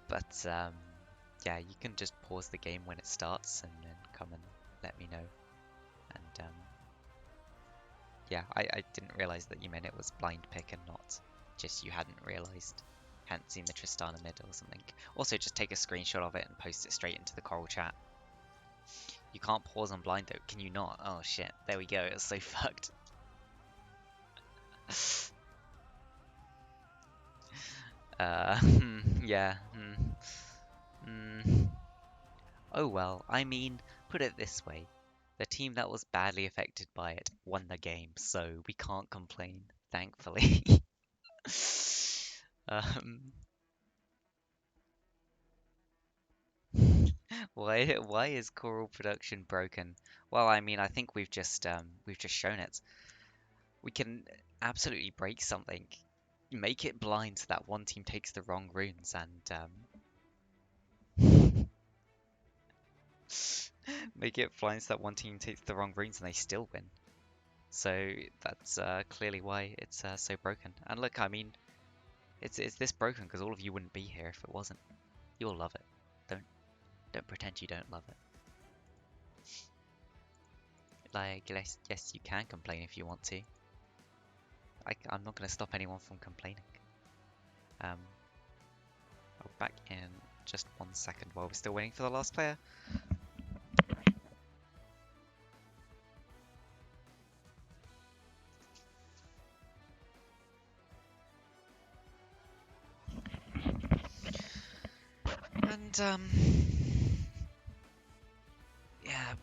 But yeah, you can just pause the game when it starts and then come and let me know. And yeah, I didn't realise that you meant it was blind pick and not just you hadn't realised. Hadn't seen the Tristana mid or something. Also, just take a screenshot of it and post it straight into the Coral chat. You can't pause on blind though, can you not? Oh shit, there we go, it's so fucked. Yeah. Oh well, I mean, put it this way. The team that was badly affected by it won the game, so we can't complain, thankfully. um, why is Coral production broken? Well, I mean, I think we've just shown it. We can absolutely break something, make it blind so that one team takes the wrong runes, and make it blind so that one team takes the wrong runes and they still win. So that's clearly why it's so broken. And look, I mean, it's this broken because all of you wouldn't be here if it wasn't. You'll love it. Don't pretend you don't love it. Like, yes, you can complain if you want to. I'm not going to stop anyone from complaining. I'll be back in just 1 second while we're still waiting for the last player. And yeah,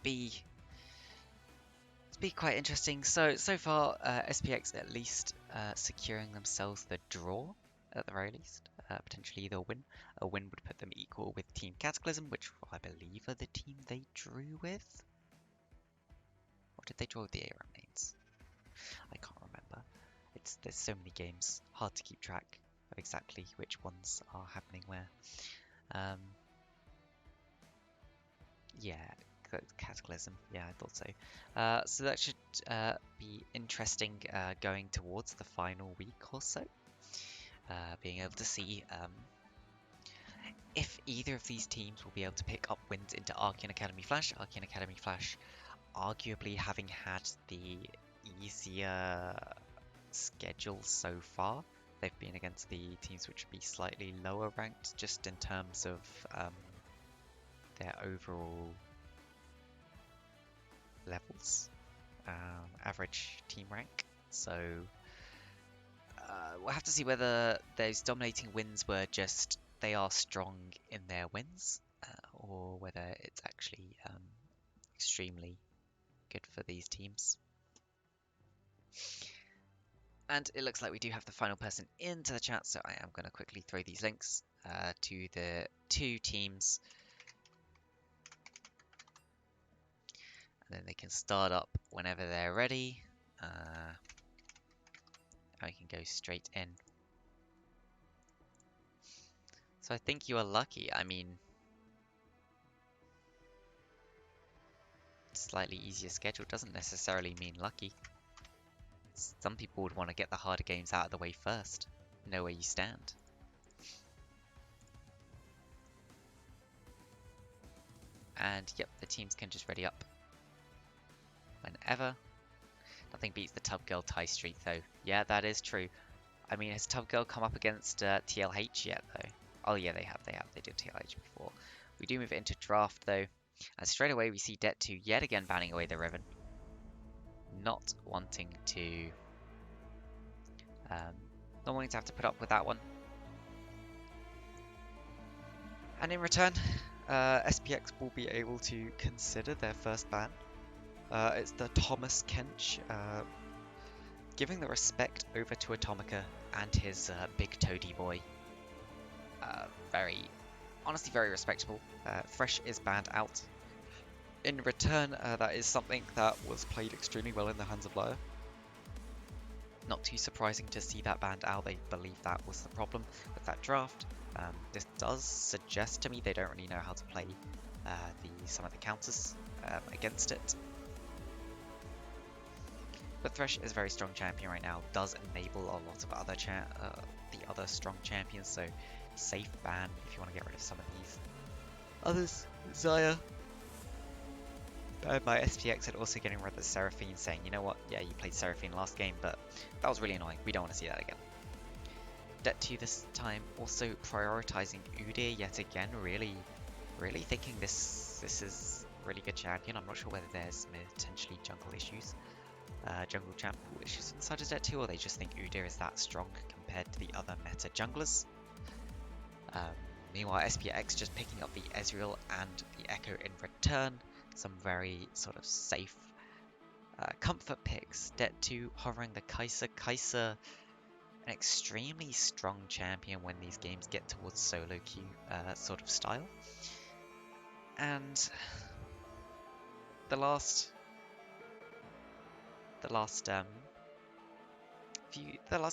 it's been quite interesting. So far, SPX at least securing themselves the draw at the very least. Potentially the win. A win would put them equal with Team Cataclysm, which I believe are the team they drew with. Or did they draw with the ARAM mains? I can't remember. There's so many games, hard to keep track of exactly which ones are happening where. Yeah, Cataclysm. Yeah, I thought so. So that should be interesting going towards the final week or so. Being able to see if either of these teams will be able to pick up wins into Arcane Academy Flash. Arcane Academy Flash arguably having had the easier schedule so far. They've been against the teams which would be slightly lower ranked, just in terms of their overall levels, average team rank. So we'll have to see whether those dominating wins were just they are strong in their wins, or whether it's actually extremely good for these teams. And it looks like we do have the final person into the chat, so I am going to quickly throw these links to the two teams. And then they can start up whenever they're ready. I can go straight in. So I think you are lucky. I mean, slightly easier schedule doesn't necessarily mean lucky. Some people would want to get the harder games out of the way first. Know where you stand. And yep, the teams can just ready up whenever. Nothing beats the Tub Girl tie streak though. Yeah, that is true. I mean, has Tub Girl come up against TLH yet though? Oh yeah, they have. They did TLH before. We do move it into draft though. And straight away we see DET2 yet again banning away the Riven. Not wanting to have to put up with that one. And in return, SPX will be able to consider their first ban. It's the Thomas Kench, giving the respect over to Atomica and his big toady boy. Honestly very respectable. Fresh is banned out. In return, that is something that was played extremely well in the hands of Lyre. Not too surprising to see that banned out. They believe that was the problem with that draft. This does suggest to me they don't really know how to play some of the counters against it. But Thresh is a very strong champion right now, does enable a lot of other the other strong champions, so safe ban if you want to get rid of some of these. Others, Xayah, banned by SPX, and also getting rid of Seraphine, saying, you know what, yeah, you played Seraphine last game, but that was really annoying, we don't want to see that again. DET2 this time also prioritizing Udyr yet again, really thinking this is a really good champion. I'm not sure whether there's potentially jungle issues. Jungle champ issues inside of DET2, or they just think Udyr is that strong compared to the other meta junglers. Meanwhile, SPX just picking up the Ezreal and the Echo in return. Some very sort of safe comfort picks. DET2 hovering the Kai'Sa. Kai'Sa, an extremely strong champion when these games get towards solo queue sort of style. And the last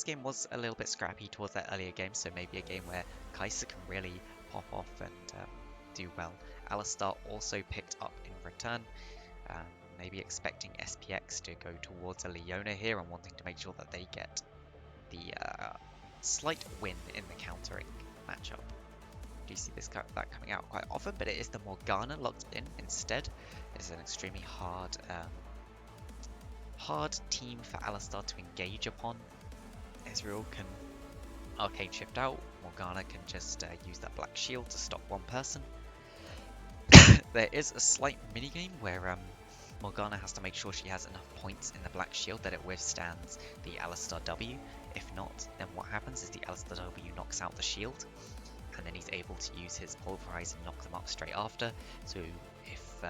game was a little bit scrappy towards that earlier game, so maybe a game where Kai'Sa can really pop off and do well. Alistar also picked up in return, maybe expecting SPX to go towards a Leona here and wanting to make sure that they get the slight win in the countering matchup. Do you see that coming out quite often, but it is the Morgana locked in instead. It's an extremely hard team for Alistar to engage upon. Ezreal can arcane shift out, Morgana can just use that black shield to stop one person. There is a slight minigame where Morgana has to make sure she has enough points in the black shield that it withstands the Alistar W. If not, then what happens is the Alistar W knocks out the shield, and then he's able to use his pulverize and knock them up straight after. So if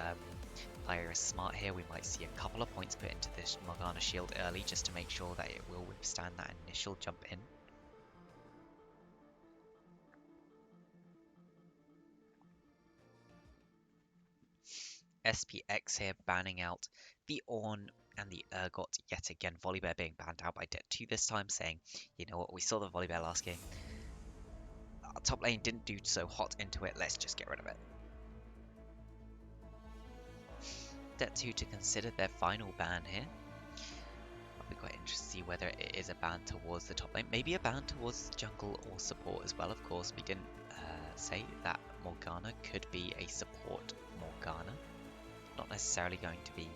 player is smart here, we might see a couple of points put into this Morgana shield early just to make sure that it will withstand that initial jump in. SPX here banning out the Ornn and the Urgot yet again. Volibear being banned out by DET2 this time, saying, you know what, we saw the Volibear last game. Our top lane didn't do so hot into it, let's just get rid of it. DET2 to consider their final ban here. I'll be quite interested to see whether it is a ban towards the top lane. Maybe a ban towards jungle or support as well, of course. We didn't say that Morgana could be a support Morgana. Not necessarily going to be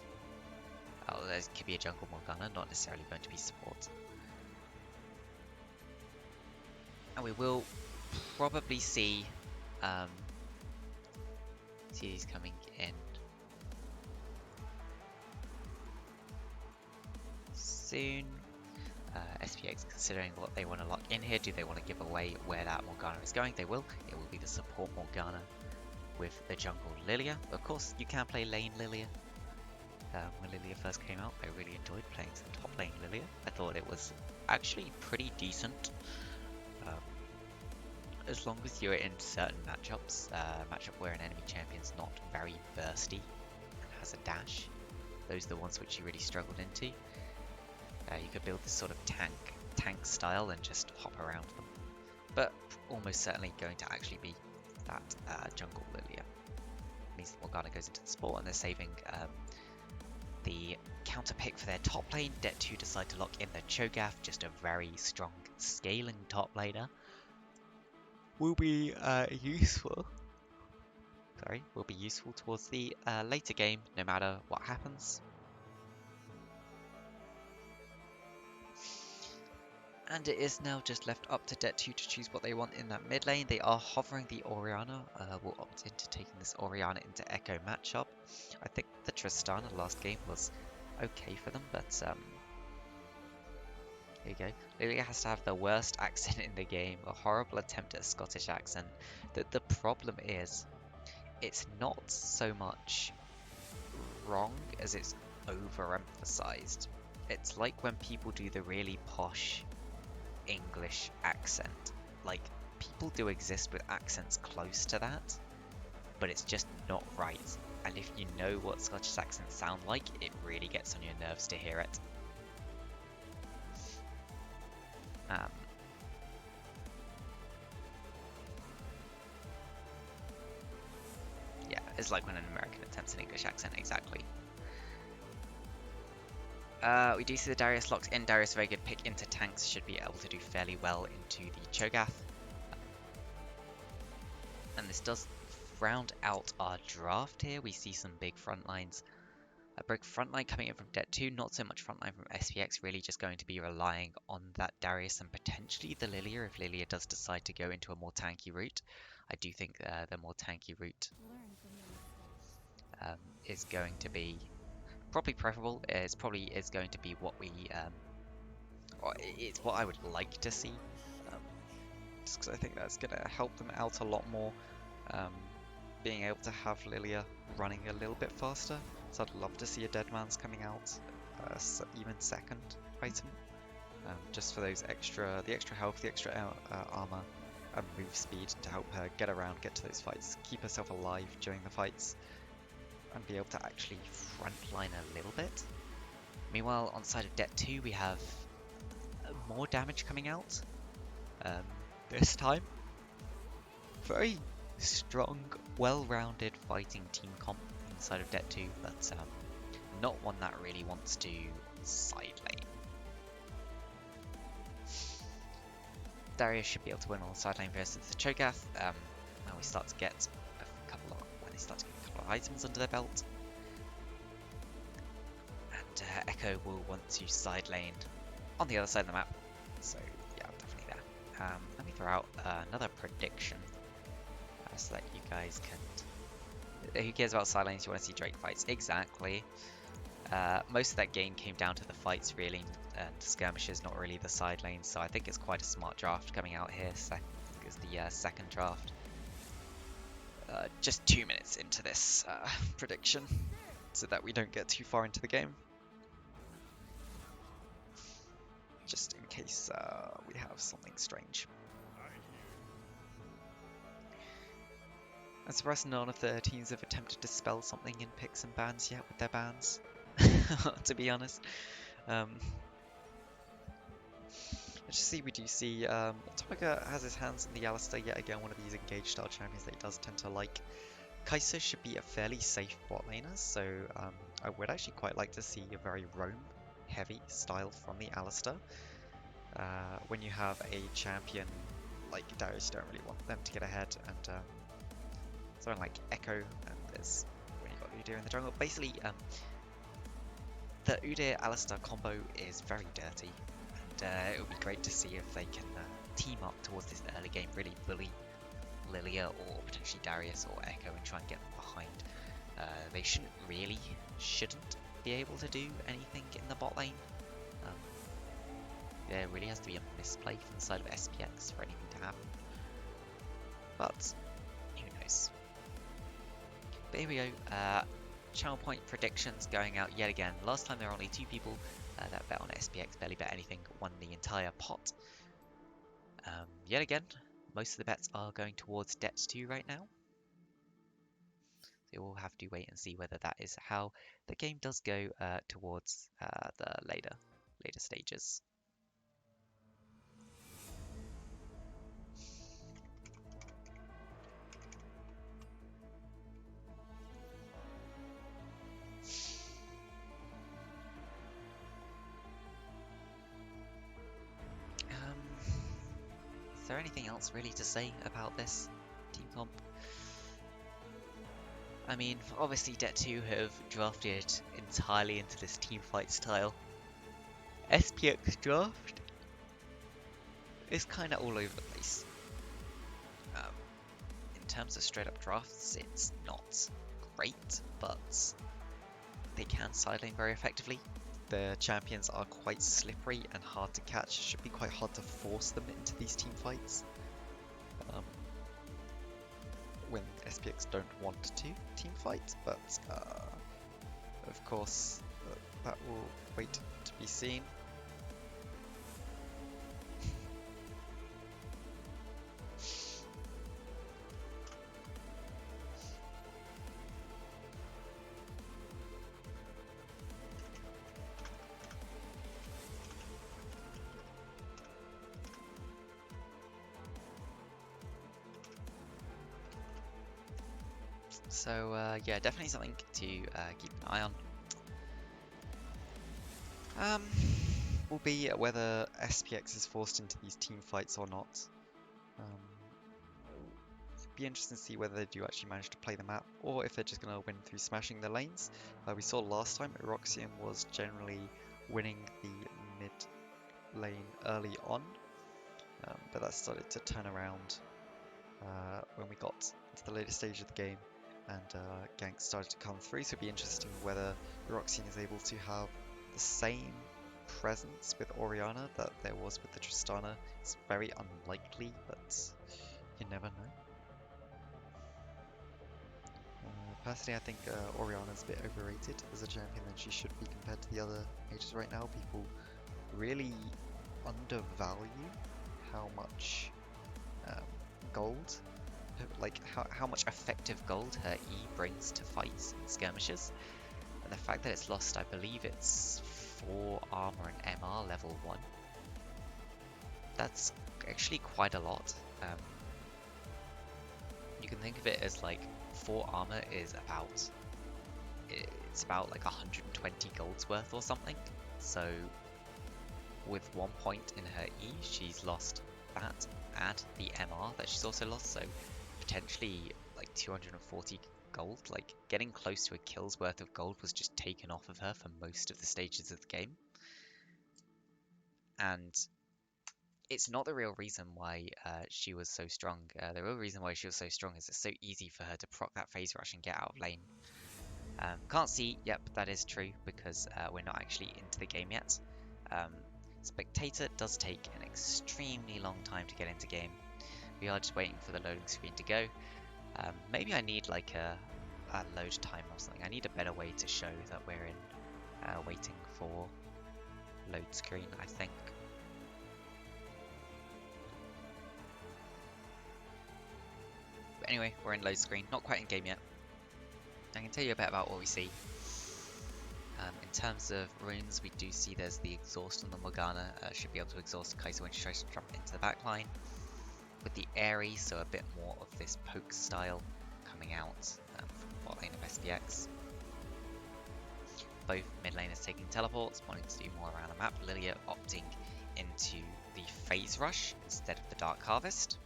Oh, there could be a jungle Morgana, not necessarily going to be support. And we will probably see these coming in soon. SPX considering what they want to lock in here. Do they want to give away where that Morgana is going? They will. It will be the support Morgana with the jungle Lilia. Of course, you can play lane Lilia. When Lilia first came out, I really enjoyed playing some top lane Lilia. I thought it was actually pretty decent. As long as you're in certain matchups, matchup where an enemy champion's not very bursty and has a dash, those are the ones which you really struggled into. You could build this sort of tank style and just hop around them, but almost certainly going to actually be that jungle Lilia. It means that Morgana goes into the support and they're saving the counter pick for their top lane. DET2 decide to lock in the Cho'Gath, just a very strong scaling top laner. Will be useful. Sorry, will be useful towards the later game, no matter what happens. And it is now just left up to DET2 to choose what they want in that mid lane. They are hovering the Orianna. Will opt into taking this Orianna into Echo matchup. I think the Tristana last game was okay for them, but here you go. Lilia has to have the worst accent in the game, a horrible attempt at a Scottish accent. The problem is, it's not so much wrong as it's overemphasized. It's like when people do the really posh English accent. Like, people do exist with accents close to that, but it's just not right. And if you know what Scottish accents sound like, it really gets on your nerves to hear it. Yeah, it's like when an American attempts an English accent, exactly. We do see the Darius locks in. Darius, very good pick into tanks, should be able to do fairly well into the Cho'Gath. And this does round out our draft here. We see some big front lines. A big front line coming in from DET2, not so much front line from SPX, really just going to be relying on that Darius and potentially the Lilia if Lilia does decide to go into a more tanky route. I do think the more tanky route is going to be probably preferable. It's probably is going to be what we, or it's what I would like to see, just because I think that's going to help them out a lot more, being able to have Lilia running a little bit faster. So I'd love to see a Deadman's coming out, even second item, just for those the extra health, the extra armor, and move speed to help her get around, get to those fights, keep herself alive during the fights, and be able to actually frontline a little bit. Meanwhile, on the side of DET2, we have more damage coming out. This time, very strong, well-rounded fighting team comp inside of DET2, but not one that really wants to side lane. Darius should be able to win on the side lane versus the Cho'Gath, and we start to get a couple of items under their belt. And Echo will want to side lane on the other side of the map, so yeah, I'm definitely there. Let me throw out another prediction so that you guys can... Who cares about side lanes? You want to see Drake fights? Exactly. Most of that game came down to the fights, really, and skirmishes, not really the side lanes, so I think it's quite a smart draft coming out here. So I think it's the second draft. Just 2 minutes into this prediction, so that we don't get too far into the game. Just in case we have something strange. I'm surprised none of the teams have attempted to spell something in picks and bans yet with their bans, to be honest. Let's just see, we do see Tomica has his hands in the Alistar yet again, one of these engaged style champions that he does tend to like. Kai'Sa should be a fairly safe bot laner, so I would actually quite like to see a very roam heavy style from the Alistar. When you have a champion like Darius, you don't really want them to get ahead, and something like Echo, and there's when you've got Udyr in the jungle. Basically, The Udyr-Alistar combo is very dirty, and it would be great to see if they can team up towards this early game, really bully Lilia or potentially Darius or Echo and try and get behind. They shouldn't be able to do anything in the bot lane. Um, there really has to be a misplay from the side of SPX for anything to happen. But who knows? But here we go. Channel point predictions going out yet again. Last time there were only 2 people that bet on SPX, barely bet anything, won the entire pot. Yet again, most of the bets are going towards DET2 right now. So we'll have to wait and see whether that is how the game does go towards the later stages. Is there anything else really to say about this team comp? I mean, obviously DET2 have drafted entirely into this team fight style. SPX draft is kind of all over the place. In terms of straight up drafts, it's not great, but they can side lane very effectively. The champions are quite slippery and hard to catch. It should be quite hard to force them into these team fights. When SPX don't want to team fight, but of course that will wait to be seen. So yeah, definitely something to keep an eye on. Will be whether SPX is forced into these team fights or not. It'd be interesting to see whether they do actually manage to play the map, or if they're just going to win through smashing the lanes. We saw last time Eroxium was generally winning the mid lane early on, but that started to turn around when we got into the later stage of the game and ganks started to come through. So it'd be interesting whether Eroxium is able to have the same presence with Orianna that there was with the Tristana. It's very unlikely, but you never know. Personally, I think Orianna's a bit overrated as a champion than she should be compared to the other mages right now. People really undervalue how much gold, like how much effective gold her E brings to fights and skirmishes. And the fact that it's lost, I believe it's 4 armor and MR level 1. That's actually quite a lot. You can think of it as like 4 armor is about like 120 gold's worth or something. So with 1 point in her E, she's lost that. Add the MR that she's also lost, so potentially like 240 gold. Like getting close to a kill's worth of gold was just taken off of her for most of the stages of the game. And it's not the real reason why she was so strong. The real reason why she was so strong is it's so easy for her to proc that phase rush and get out of lane. Can't see, yep, that is true, because we're not actually into the game yet. Spectator does take an extremely long time to get into game. We are just waiting for the loading screen to go. Maybe I need like a load time or something. I need a better way to show that we're in waiting for load screen, I think. But anyway, we're in load screen, not quite in game yet. I can tell you a bit about what we see. In terms of runes, we do see there's the exhaust on the Morgana. Should be able to exhaust Kai'Sa when she tries to jump into the backline. With the Aerie, so a bit more of this poke style coming out from bot lane of SPX. Both mid laners taking teleports, wanting to do more around the map. Lilia opting into the phase rush instead of the Dark Harvest.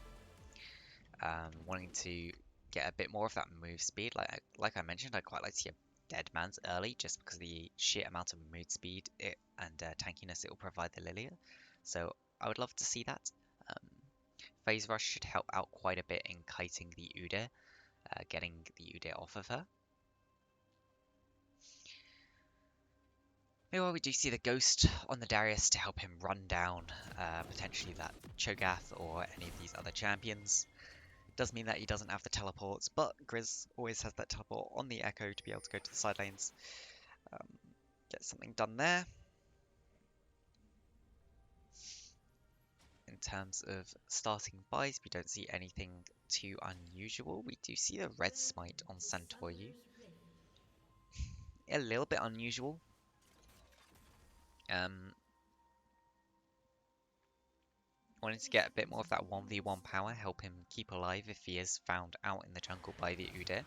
Wanting to get a bit more of that move speed. Like I mentioned, I quite like to see a dead man's early just because of the sheer amount of mood speed and tankiness it will provide the Lilia. So I would love to see that. Um, Phase Rush should help out quite a bit in kiting the Udyr, getting the Udyr off of her. Meanwhile, we do see the Ghost on the Darius to help him run down potentially that Cho'Gath or any of these other champions. Does mean that he doesn't have the teleports, but Grizz always has that teleport on the Echo to be able to go to the side lanes. Get something done there. In terms of starting buys, we don't see anything too unusual. We do see a red smite on Santoyu. A little bit unusual. Wanting to get a bit more of that 1v1 power, help him keep alive if he is found out in the jungle by the Udyr.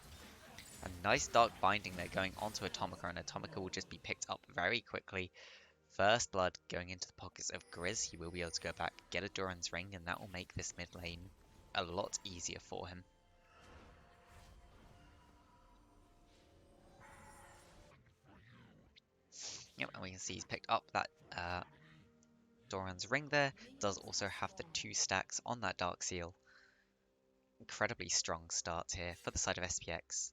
A nice dark binding there going onto Atomica, and Atomica will just be picked up very quickly. First blood going into the pockets of Grizz. He will be able to go back, get a Doran's Ring, and that will make this mid lane a lot easier for him. Yep, and we can see he's picked up that Doran's Ring there. Does also have the 2 stacks on that Dark Seal. Incredibly strong start here for the side of SPX.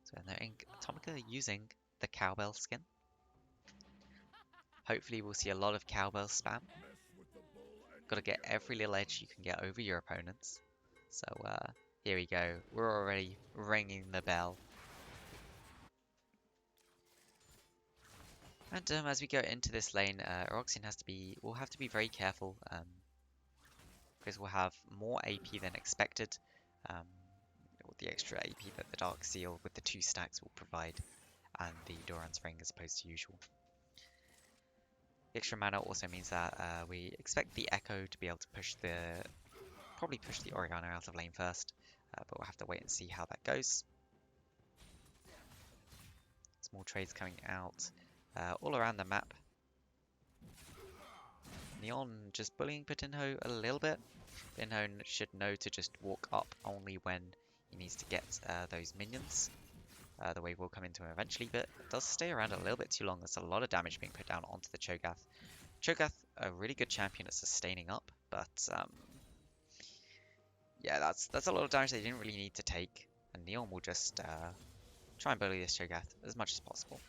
So they're Atomica using the Cowbell skin. Hopefully we'll see a lot of Cowbell spam. Got to get every little edge you can get over your opponents. So here we go. We're already ringing the bell. And as we go into this lane, Eroxion will have to be very careful because we'll have more AP than expected. With the extra AP that the Dark Seal with the 2 stacks will provide, and the Doran's Ring as opposed to usual. The extra mana also means that we expect the Echo to be able to probably push the Orianna out of lane first, but we'll have to wait and see how that goes. Small trades coming out all around the map. Neon just bullying Patinho a little bit. Patinho should know to just walk up only when he needs to get those minions. The wave will come into him eventually, but it does stay around a little bit too long. There's a lot of damage being put down onto the Cho'Gath. Cho'Gath, a really good champion at sustaining up, but yeah, that's a lot of damage they didn't really need to take. And Neon will just try and bully this Cho'Gath as much as possible.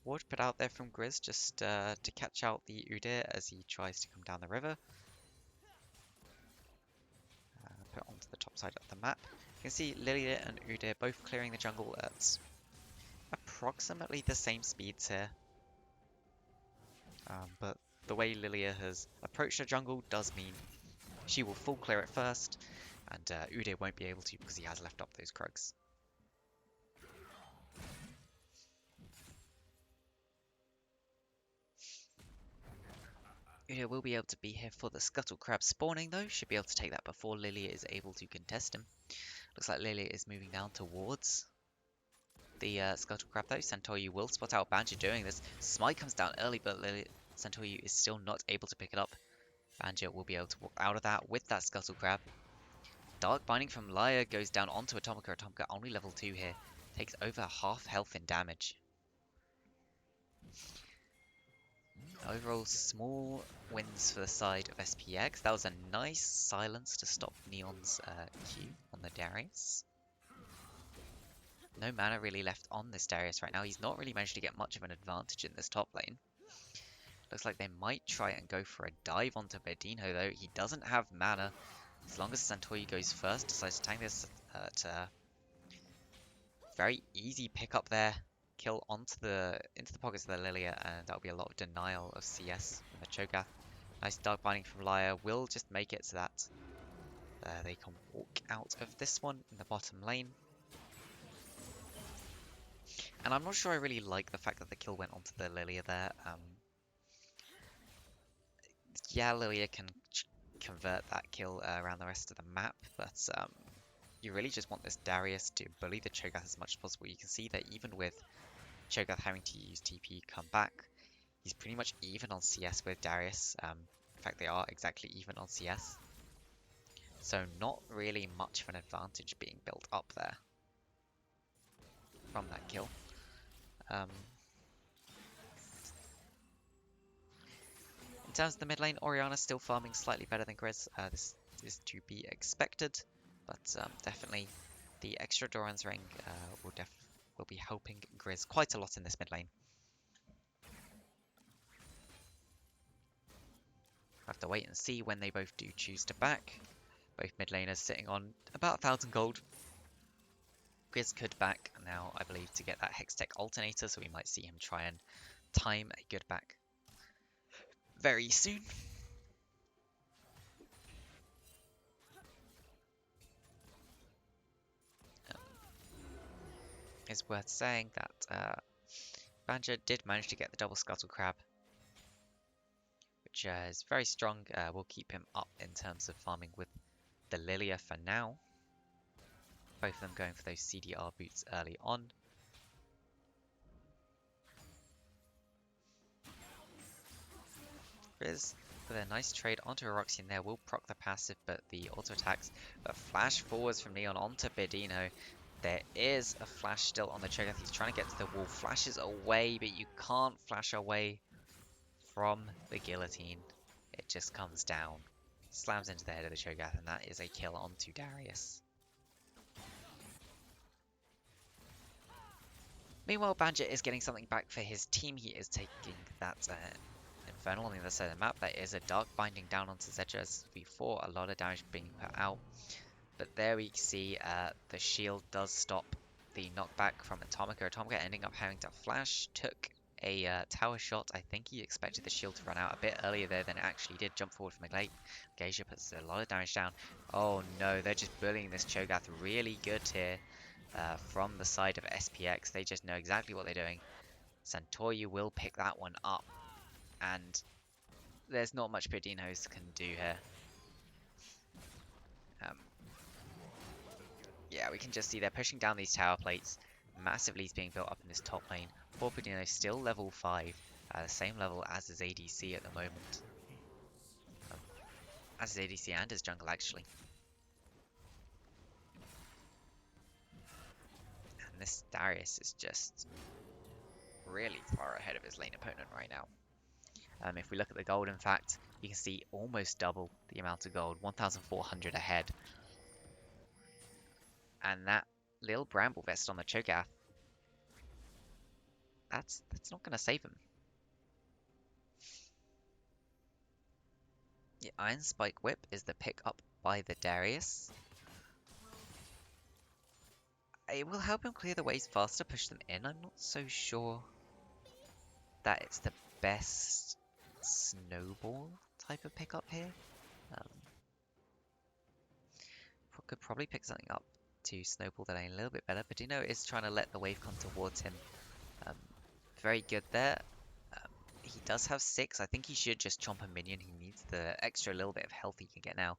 Ward put out there from Grizz just to catch out the Udyr as he tries to come down the river. Put onto the top side of the map. You can see Lilia and Udyr both clearing the jungle at approximately the same speeds here. But the way Lilia has approached the jungle does mean she will full clear it first, and Udyr won't be able to because he has left up those Krugs. Udyr will be able to be here for the Scuttle Crab spawning though, should be able to take that before Lilia is able to contest him. Looks like Lilia is moving down towards the Scuttle Crab though. Santoyu will spot out Banjo doing this. Smite comes down early, but Santoyu is still not able to pick it up. Banjo will be able to walk out of that with that Scuttle Crab. Dark Binding from Lyre goes down onto Atomica. Atomica only level 2 here. Takes over half health in damage. Overall, small wins for the side of SPX. That was a nice silence to stop Neon's Q on the Darius. No mana really left on this Darius right now. He's not really managed to get much of an advantage in this top lane. Looks like they might try and go for a dive onto Bedino though. He doesn't have mana. As long as Santoyu goes first, decides to tank this very easy pick up there. Kill into the pockets of the Lilia, and that'll be a lot of denial of CS from the Cho'Gath. Nice Dark Binding from Lyre will just make it so that they can walk out of this one in the bottom lane. And I'm not sure I really like the fact that the kill went onto the Lilia there. Yeah, Lilia can convert that kill around the rest of the map, but you really just want this Darius to bully the Cho'Gath as much as possible. You can see that even with Cho'Gath having to use TP come back, he's pretty much even on CS with Darius. In fact, they are exactly even on CS. So not really much of an advantage being built up there from that kill. In terms of the mid lane, Orianna's still farming slightly better than Grizz. This is to be expected, but definitely the extra Doran's ring will be helping Grizz quite a lot in this mid lane. We'll have to wait and see when they both do choose to back. Both mid laners sitting on about 1,000 gold. Grizz could back now, I believe, to get that Hextech alternator, so we might see him try and time a good back very soon. It's worth saying that Banja did manage to get the double scuttle crab, which is very strong. Will keep him up in terms of farming with the Lilia for now. Both of them going for those CDR boots early on. Grizz with a nice trade onto a Roxy in there will proc the passive, but the auto attacks. But flash forwards from Neon onto Bedino. There is a flash still on the trigger. He's trying to get to the wall. Flashes away, but you can't flash away from the guillotine. It just comes down. Slams into the head of the Cho'Gath, and that is a kill onto Darius. Meanwhile, Banja is getting something back for his team. He is taking that Infernal on the other side of the map. That is a Dark Binding down onto Zedra as before. A lot of damage being put out. But there we see the shield does stop the knockback from Atomica. Atomica ending up having to flash. Took a tower shot. I think he expected the shield to run out a bit earlier there than it actually did. Jump forward from Ignite. Geisha puts a lot of damage down. Oh no, they're just bullying this Cho'Gath really good here. From the side of SPX, they just know exactly what they're doing. Santoyu will pick that one up, and there's not much Pedinos can do here. Yeah, we can just see they're pushing down these tower plates. Massive leads being built up in this top lane. Poor Pedino still level 5, the same level as his ADC at the moment. As his ADC and his jungle, actually. And this Darius is just really far ahead of his lane opponent right now. If we look at the gold, in fact, you can see almost double the amount of gold, 1,400 ahead. And that little Bramble Vest on the Cho'Gath, that's not going to save him. The Iron Spike Whip is the pick up by the Darius. It will help him clear the ways faster, push them in. I'm not so sure that it's the best snowball type of pickup here. Could probably pick something up to snowball the lane a little bit better, but Dino is trying to let the wave come towards him. Very good there. He does have 6. I think he should just chomp a minion. He needs the extra little bit of health he can get now.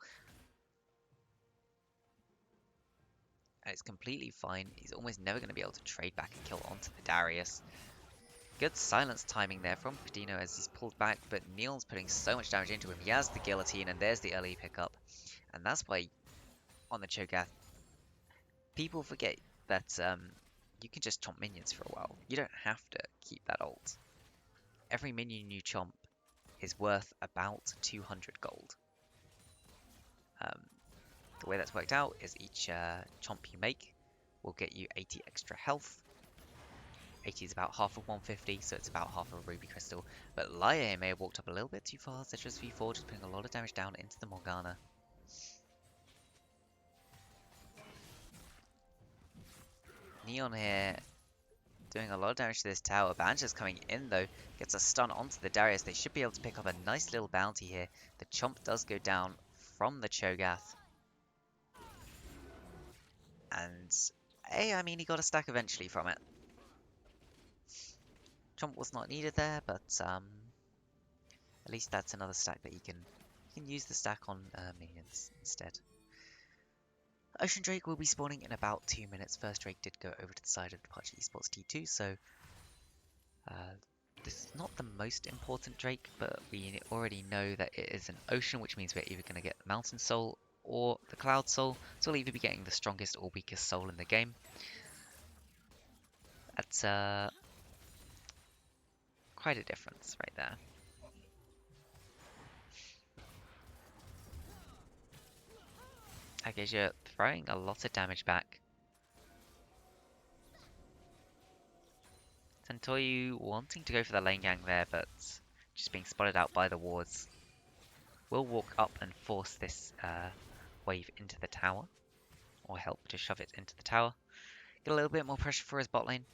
And it's completely fine. He's almost never going to be able to trade back and kill onto the Darius. Good silence timing there from Pedino as he's pulled back, but Neil's putting so much damage into him. He has the guillotine, and there's the early pickup. And that's why, on the Cho'Gath, people forget that you can just chomp minions for a while. You don't have to keep that ult. Every minion you chomp is worth about 200 gold. The way that's worked out is each chomp you make will get you 80 extra health. 80 is about half of 150, so it's about half of a ruby crystal. But Laia may have walked up a little bit too far. Citrus V4 just putting a lot of damage down into the Morgana. Neon here doing a lot of damage to this tower. Banja's coming in though, gets a stun onto the Darius. They should be able to pick up a nice little bounty here. The chomp does go down from the Cho'Gath. And, hey, I mean, he got a stack eventually from it. Chomp was not needed there, but at least that's another stack that you can use the stack on minions instead. Ocean Drake will be spawning in about 2 minutes. First Drake did go over to the side of Departure Esports D2, so this is not the most important Drake, but we already know that it is an ocean, which means we're either going to get Mountain Soul or the Cloud Soul, so we'll either be getting the strongest or weakest soul in the game. That's quite a difference right there. Okay, you're throwing a lot of damage back. Santoyu wanting to go for the lane gang there, but just being spotted out by the wards. We'll walk up and force this wave into the tower, or help to shove it into the tower. Get a little bit more pressure for his bot lane.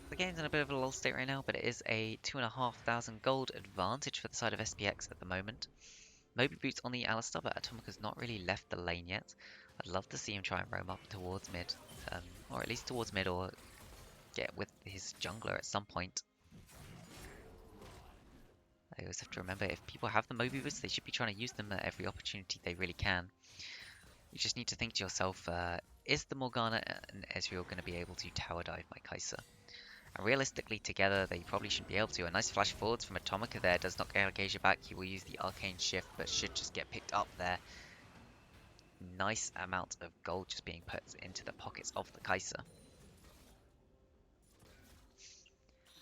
The game's in a bit of a lull state right now, but it is a 2,500 gold advantage for the side of SPX at the moment. Moby Boots on the Alistar, but Atomica's not really left the lane yet. I'd love to see him try and roam up towards mid, or at least towards mid, or get with his jungler at some point. I always have to remember, if people have the Moby Boots, they should be trying to use them at every opportunity they really can. You just need to think to yourself, is the Morgana and Ezreal going to be able to tower dive my Kai'Sa? And realistically, together, they probably shouldn't be able to. A nice flash forwards from Atomica there does knock Alagasia back. He will use the Arcane Shift, but should just get picked up there. Nice amount of gold just being put into the pockets of the Kai'Sa.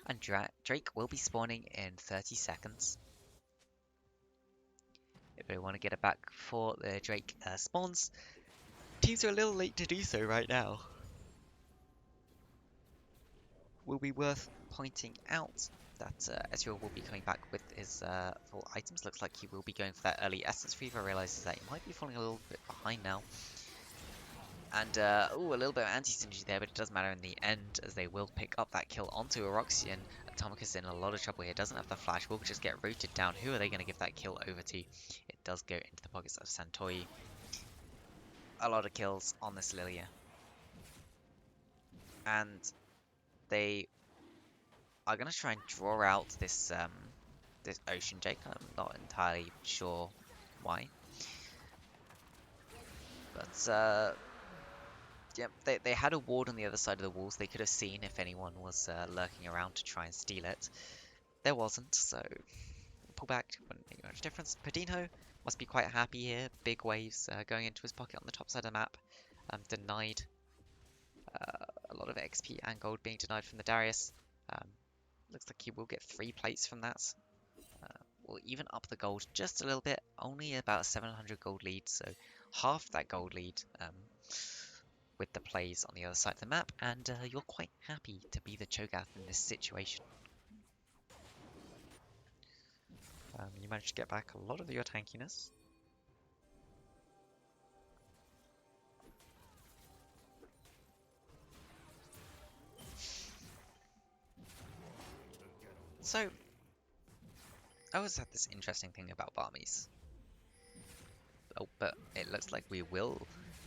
And Drake will be spawning in 30 seconds. If they want to get it back before the Drake spawns, teams are a little late to do so right now. Will be worth pointing out that Ezreal will be coming back with his full items. Looks like he will be going for that early Essence Fever. Realizes that he might be falling a little bit behind now. And, a little bit of anti-synergy there, but it doesn't matter in the end, as they will pick up that kill onto Eroxian. Atomica's in a lot of trouble here, doesn't have the flash, will just get rooted down. Who are they going to give that kill over to? It does go into the pockets of Santoy. A lot of kills on this Lilia. And they are going to try and draw out this this Ocean Jake. I'm not entirely sure why. But, yeah, they had a ward on the other side of the walls. They could have seen if anyone was lurking around to try and steal it. There wasn't, so pull back wouldn't make much difference. Pedinho must be quite happy here. Big waves going into his pocket on the top side of the map. Denied. A lot of XP and gold being denied from the Darius. Looks like he will get 3 plates from that. We'll even up the gold just a little bit. Only about a 700 gold lead, so half that gold lead with the plays on the other side of the map, and you're quite happy to be the Cho'Gath in this situation. You managed to get back a lot of your tankiness. So, I always had this interesting thing about Barmies. Oh, but it looks like we will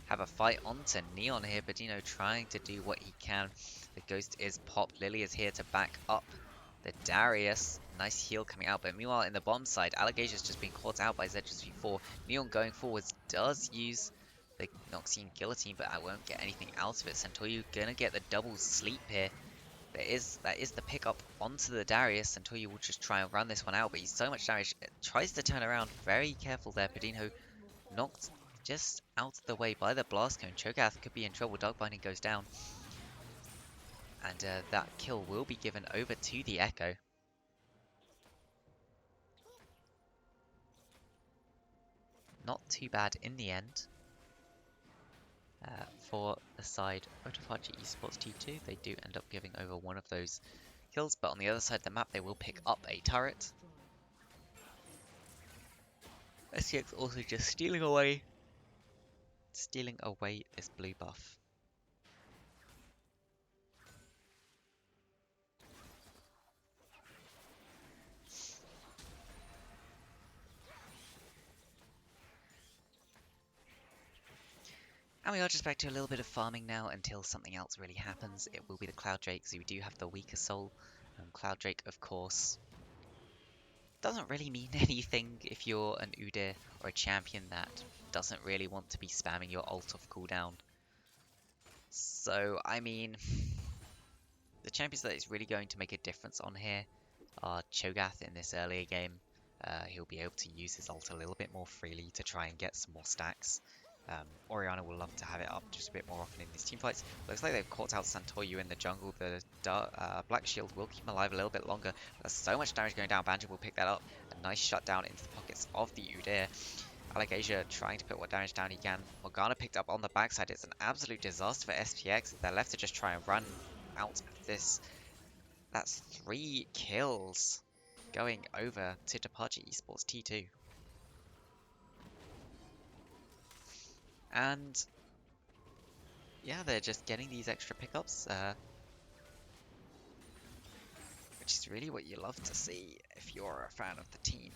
have a fight onto Neon here, but trying to do what he can. The Ghost is popped. Lily is here to back up the Darius. Nice heal coming out, but meanwhile in the bottom side, Allegasia's just been caught out by Zedges V4. Neon going forwards does use the Noxian Guillotine, but I won't get anything out of it. Santoyu gonna get the double sleep here. That is the pickup onto the Darius. Santoyu will just try and run this one out, but he's so much damage. Tries to turn around. Very careful there. Pedinho knocked just out of the way by the blast cone. Cho'Gath could be in trouble. Dark Binding goes down. And that kill will be given over to the Echo. Not too bad in the end. For the side of Otafachi Esports T2, they do end up giving over one of those kills, but on the other side of the map, they will pick up a turret. SPX also just stealing away this blue buff. And we are just back to a little bit of farming now until something else really happens. It will be the Cloud Drake, so we do have the weaker soul. Cloud Drake, of course, doesn't really mean anything if you're an Udyr or a champion that doesn't really want to be spamming your ult off cooldown. So, I mean, the champions that is really going to make a difference on here are Cho'Gath in this earlier game. he'll be able to use his ult a little bit more freely to try and get some more stacks. Orianna will love to have it up just a bit more often in these teamfights. Looks like they've caught out Santoyu in the jungle. The Black Shield will keep him alive a little bit longer. There's so much damage going down. Banjo will pick that up. A nice shutdown into the pockets of the Udyr. Allegasia trying to put what damage down he can. Morgana picked up on the backside. It's an absolute disaster for SPX. They're left to just try and run out of this. That's 3 kills going over to Departure Esports T2. And yeah, they're just getting these extra pickups, which is really what you love to see if you're a fan of the team.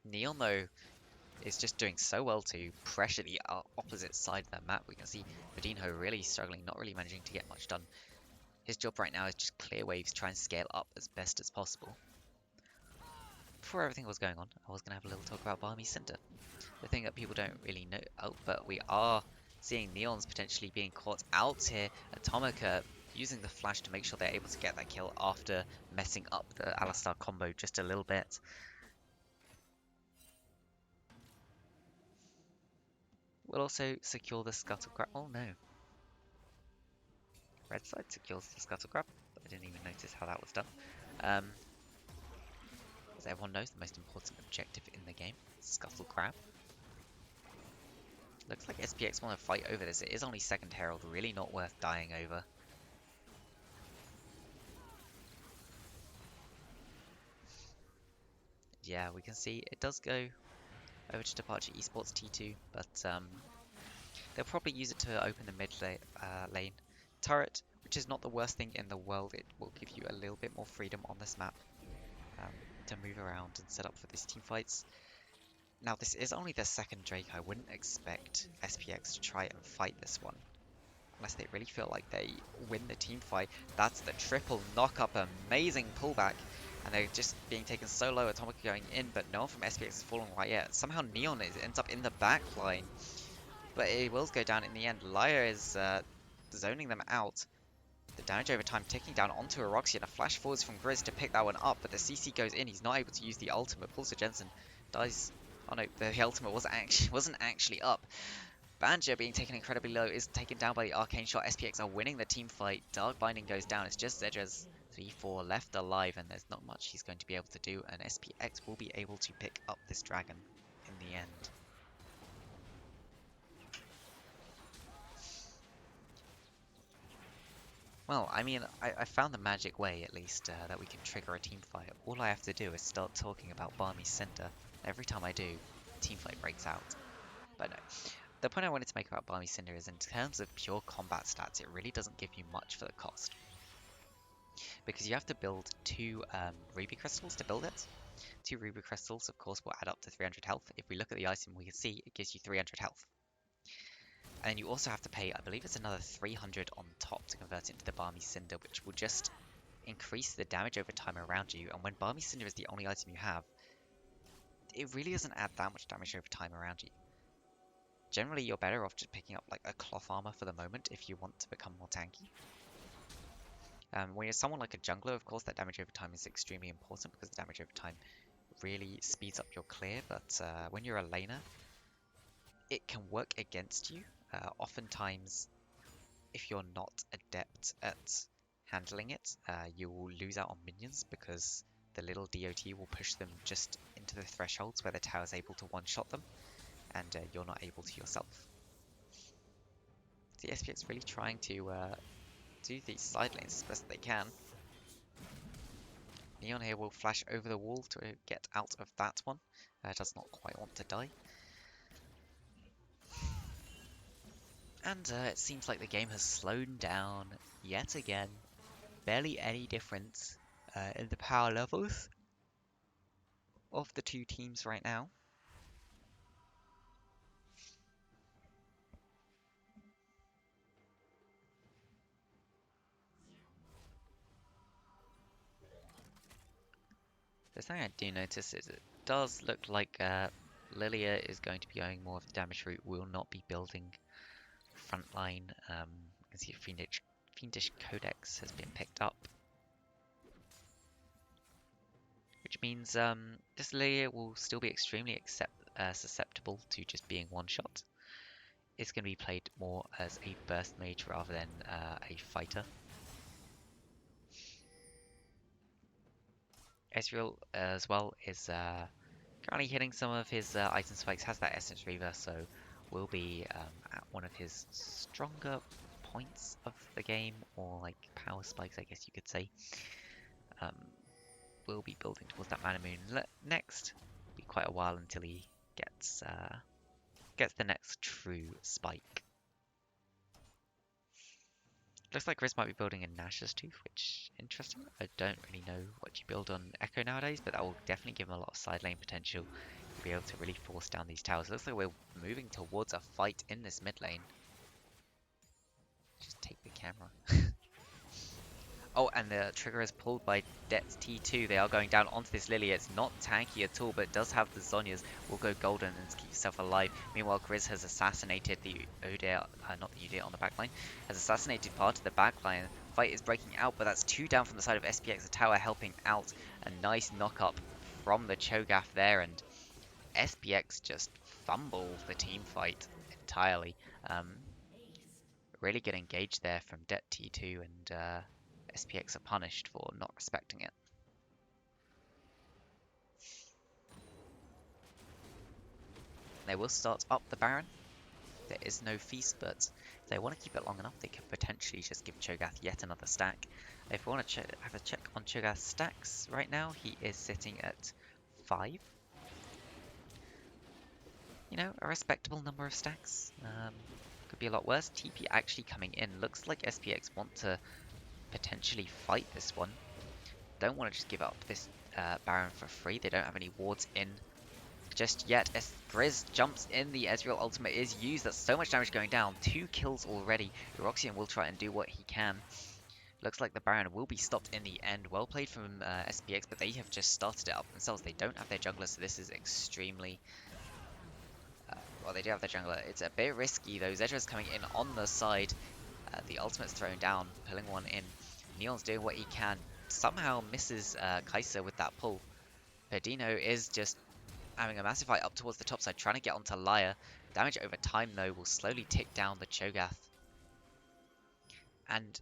Neon, though, is just doing so well to pressure the opposite side of the map. We can see Verdinho really struggling, not really managing to get much done. His job right now is just clear waves, try and scale up as best as possible. Before everything was going on, I was going to have a little talk about Barmy Cinder. The thing that people don't really know, but we are seeing Neons potentially being caught out here. Atomica using the flash to make sure they're able to get that kill after messing up the Alistar combo just a little bit. We'll also secure the Scuttle Grab. Oh no. Red side secures the Scuttle Grab. I didn't even notice how that was done. As everyone knows, the most important objective in the game, Scuttle Grab. Looks like SPX want to fight over this. It is only second Herald, really not worth dying over. Yeah, we can see it does go over to Departure Esports T2, but they'll probably use it to open the mid lane turret, which is not the worst thing in the world. It will give you a little bit more freedom on this map to move around and set up for these team fights. Now, this is only the second Drake. I wouldn't expect SPX to try and fight this one unless they really feel like they win the team fight. That's the triple knock-up, amazing pullback. And they're just being taken so low, Atomic going in, but no one from SPX has fallen right yet. Somehow Neon ends up in the back line, but it will go down in the end. Lyre is zoning them out. The damage over time ticking down onto Eroxy, and a flash forwards from Grizz to pick that one up, but the CC goes in. He's not able to use the ultimate. Pulsar Jensen dies. Oh no, the ultimate wasn't actually up. Banjo being taken incredibly low is taken down by the arcane shot. SPX are winning the team fight. Dark Binding goes down. It's just Zedra's 3-4 left alive, and there's not much he's going to be able to do, and SPX will be able to pick up this dragon in the end. Well, I mean, I found the magic way, at least, that we can trigger a team fight. All I have to do is start talking about Barmy Cinder. Every time I do, team fight breaks out. But no. The point I wanted to make about Barmy Cinder is in terms of pure combat stats, it really doesn't give you much for the cost. Because you have to build 2 Ruby Crystals to build it. 2 Ruby Crystals, of course, will add up to 300 health. If we look at the item, we can see it gives you 300 health. And you also have to pay, I believe it's another 300 on top to convert it into the Barmy Cinder, which will just increase the damage over time around you. And when Barmy Cinder is the only item you have, it really doesn't add that much damage over time around you. Generally, you're better off just picking up like a cloth armor for the moment if you want to become more tanky. When you're someone like a jungler, of course, that damage over time is extremely important because the damage over time really speeds up your clear. But when you're a laner, it can work against you. Oftentimes, if you're not adept at handling it, you will lose out on minions because the little DOT will push them just into the thresholds where the tower is able to one-shot them, and you're not able to yourself. The SPX really trying to do these side lanes as best they can. Neon here will flash over the wall to get out of that one. Does not quite want to die. And it seems like the game has slowed down yet again. Barely any difference in the power levels of the 2 teams right now. The thing I do notice is it does look like Lilia is going to be going more of the damage route, will not be building frontline. You can see Fiendish Codex has been picked up, which means this Lilia will still be extremely susceptible to just being one shot. It's going to be played more as a burst mage rather than a fighter. Ezreal as well is currently hitting some of his item spikes, has that Essence Reaver, so will be at one of his stronger points of the game, or like power spikes, I guess you could say. Will be building towards that Mana Moon next. Be quite a while until he gets the next true spike. Looks like Grizz might be building a Nash's Tooth, which interesting. I don't really know what you build on Echo nowadays, but that will definitely give him a lot of side lane potential to be able to really force down these towers. Looks like we're moving towards a fight in this mid lane. Just take the camera. Oh, and the trigger is pulled by DET2. They are going down onto this Lily. It's not tanky at all, but it does have the Zhonya's. Will go golden and keep yourself alive. Meanwhile, Grizz has assassinated the Udyr, not the Udyr on the backline, has assassinated part of the backline. Fight is breaking out, but that's 2 down from the side of SPX. The tower helping out. A nice knock up from the Cho'Gath there, and SPX just fumble the team fight entirely. Really get engaged there from DET2, and SPX are punished for not respecting it. They will start up the Baron. There is no feast, but if they want to keep it long enough, they can potentially just give Cho'Gath yet another stack. If we want to have a check on Cho'Gath's stacks right now, he is sitting at 5. You know, a respectable number of stacks. Could be a lot worse. TP actually coming in. Looks like SPX want to potentially fight this one. Don't want to just give up this Baron for free. They don't have any wards in just yet. As Grizz jumps in, the Ezreal ultimate is used. That's so much damage going down. 2 kills already. Eroxian will try and do what he can. Looks like the Baron will be stopped in the end. Well played from SPX, but they have just started it up themselves. They don't have their jungler, so this is extremely... well, they do have their jungler. It's a bit risky, though. Zedra's coming in on the side. The ultimate's thrown down, pulling one in. Neon's doing what he can. Somehow misses Kai'Sa with that pull. Perdino is just having a massive fight up towards the top side, trying to get onto Lyre. Damage over time, though, will slowly tick down the Cho'Gath. And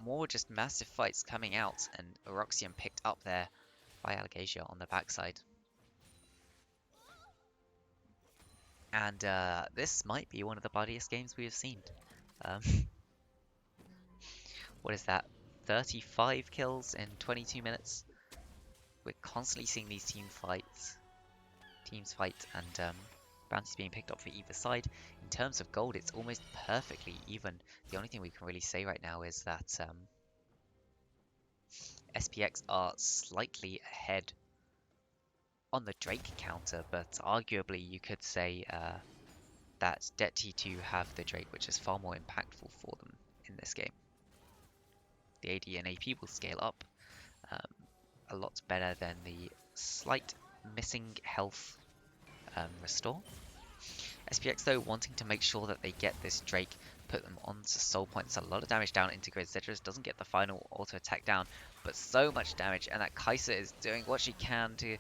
more just massive fights coming out, and Eroxian picked up there by Algasia on the backside. And this might be one of the bloodiest games we have seen. What is that? 35 kills in 22 minutes. We're constantly seeing these teams fight, and bounties being picked up for either side. In terms of gold, it's almost perfectly even. The only thing we can really say right now is that SPX are slightly ahead on the Drake counter, but arguably you could say that DET2 have the Drake, which is far more impactful for them in this game. The AD and AP will scale up a lot better than the slight missing health restore. SPX, though, wanting to make sure that they get this Drake, put them onto soul points. A lot of damage down into Grizz. Zedras doesn't get the final auto attack down, but so much damage, and that Kai'Sa is doing what she can to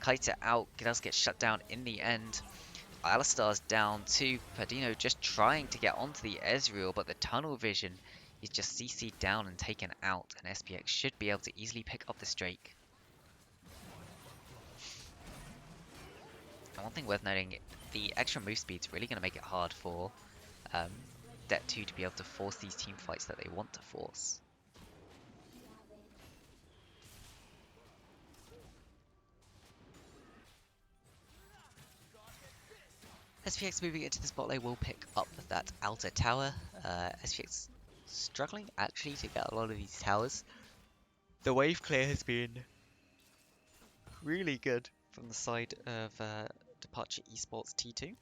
kite it out. Does get shut down in the end. Alistar's down too. Perdino just trying to get onto the Ezreal, but the tunnel vision is just CC'd down and taken out, and SPX should be able to easily pick up this Drake. And one thing worth noting, the extra move speed is really going to make it hard for DET2 to be able to force these team fights that they want to force. SPX moving into this bot lane will pick up that outer tower. SPX struggling actually to get a lot of these towers. The wave clear has been really good from the side of Departure Esports T2.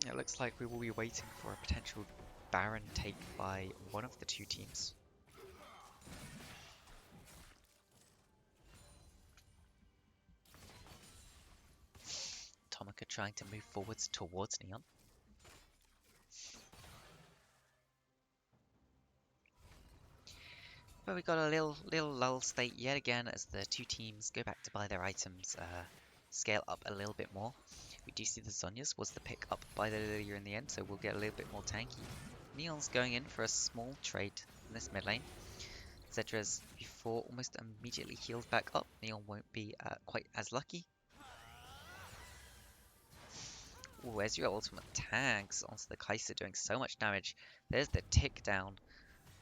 It looks like we will be waiting for a potential Baron take by one of the two teams. Tomoka trying to move forwards towards Neon. However, we got a little lull state yet again as the two teams go back to buy their items, scale up a little bit more. We do see the Zhonya's was the pick up by the Lilia in the end, so we'll get a little bit more tanky. Neon's going in for a small trade in this mid lane. Zedra's before almost immediately heals back up. Neon won't be quite as lucky. Ooh, Ezreal ultimate tags onto the Kai'Sa, doing so much damage. There's the tick down.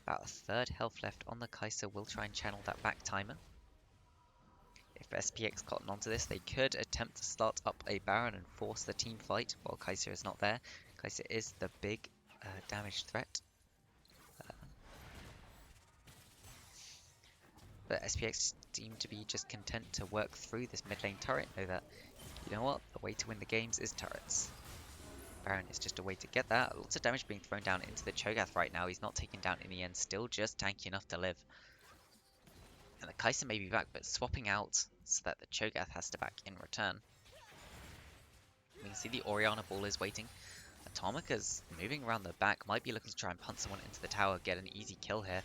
About a third health left on the Kai'Sa. Will try and channel that back timer. If SPX cotton onto this, they could attempt to start up a Baron and force the team fight while Kai'Sa is not there. Kai'Sa is the big damage threat. But SPX seem to be just content to work through this mid lane turret. Know that, you know what, the way to win the games is turrets. Baron is just a way to get that. Lots of damage being thrown down into the Cho'Gath right now. He's not taken down in the end, still just tanky enough to live. And the Kai'Sa may be back, but swapping out so that the Cho'Gath has to back in return. We can see the Orianna ball is waiting. Atomika's moving around the back, might be looking to try and punt someone into the tower, get an easy kill here.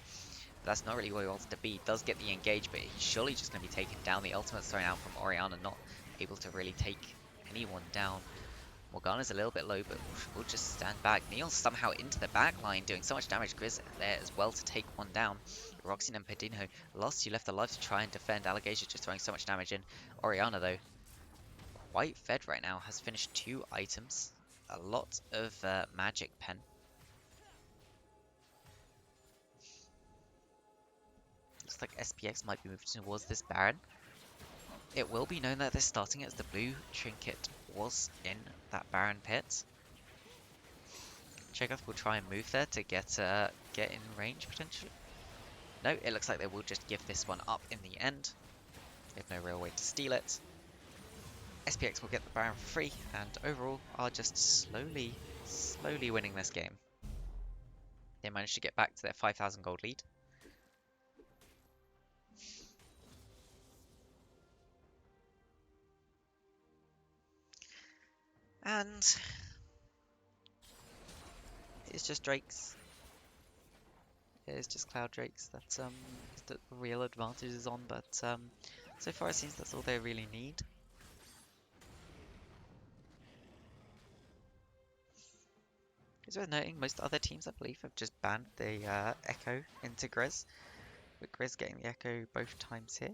But that's not really where he wants to be. Does get the engage, but he's surely just going to be taken down. The ultimate's thrown out from Orianna, not able to really take anyone down. Morgana's a little bit low, but we'll just stand back. Neil's somehow into the back line, doing so much damage. Grizz there as well to take one down. Roxy and Pedino lost. You left alive to try and defend. Alligator just throwing so much damage in. Orianna, though, quite fed right now. Has finished 2 items. A lot of magic pen. Looks like SPX might be moving towards this Baron. It will be known that they're starting as the blue trinket was in that Baron pit. Cho'Gath will try and move there to get in range potentially. No, it looks like they will just give this one up in the end. They have no real way to steal it. SPX will get the Baron for free, and overall are just slowly winning this game. They managed to get back to their 5,000 gold lead. And it's just Drakes. It's just Cloud Drakes that the real advantage is on, but so far it seems that's all they really need. It's worth noting most other teams, I believe, have just banned the Echo into Grizz, with Grizz getting the Echo both times here.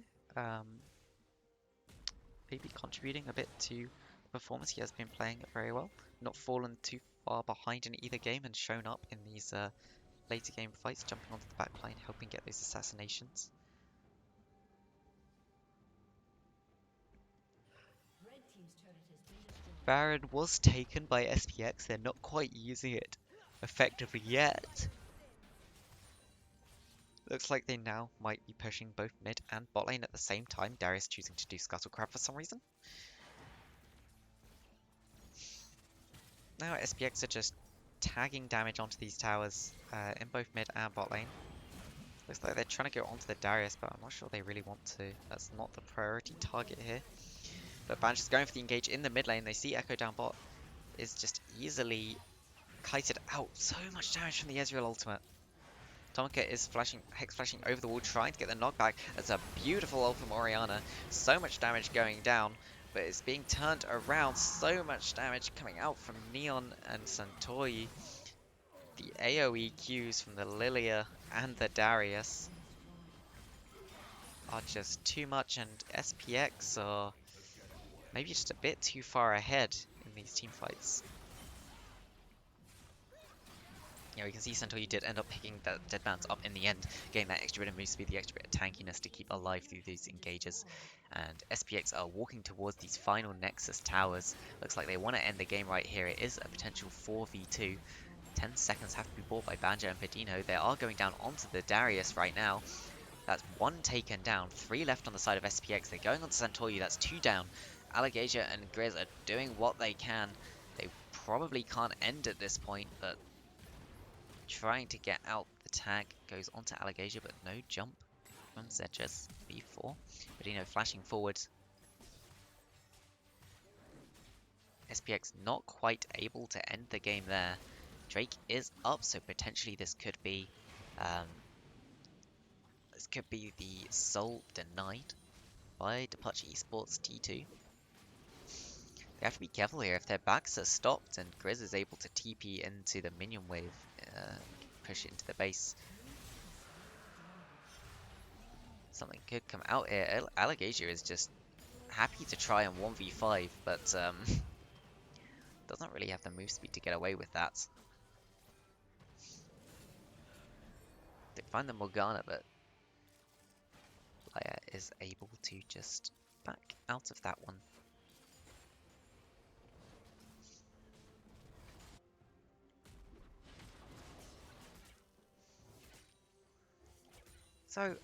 Maybe contributing a bit to the performance. He has been playing it very well, not fallen too far behind in either game, and shown up in these later game fights, jumping onto the backline, helping get those assassinations. Red team's turret has been destroyed. Baron was taken by SPX. They're not quite using it effectively yet. Looks like they now might be pushing both mid and bot lane at the same time. Darius choosing to do Scuttle Crab for some reason. Now SPX are just tagging damage onto these towers in both mid and bot lane. Looks like they're trying to go onto the Darius, but I'm not sure they really want to. That's not the priority target here. But Banshee is going for the engage in the mid lane. They see Echo down bot. Is just easily kited out. So much damage from the Ezreal ultimate. Tomika is hex flashing over the wall, trying to get the knockback. That's a beautiful ult from Orianna. So much damage going down, but it's being turned around. So much damage coming out from Neon and Santoyi. The AoE Qs from the Lilia and the Darius are just too much, and SPX are maybe just a bit too far ahead in these team fights. Yeah, we can see Santoyi did end up picking that dead bounce up in the end, getting that extra bit of move speed, the extra bit of tankiness to keep alive through these engages. And SPX are walking towards these final Nexus towers. Looks like they want to end the game right here. It is a potential 4v2. 10 seconds have to be bought by Banjo and Pedino. They are going down onto the Darius right now. That's 1 taken down, 3 left on the side of SPX. They're going on to Santoyi, that's 2 down. Alligator and Grizz are doing what they can. They probably can't end at this point, but trying to get out the tag goes onto Alligator, but no jump from Zedges before. Pedino flashing forward. SPX not quite able to end the game there. Drake is up, so potentially this could be This could be the soul denied by Departure Esports D2. They have to be careful here. If their backs are stopped and Grizz is able to TP into the minion wave, push it into the base, something could come out here. Allegasia is just happy to try and 1v5, but doesn't really have the move speed to get away with that. They find the Morgana, but Laya is able to just back out of that one. So,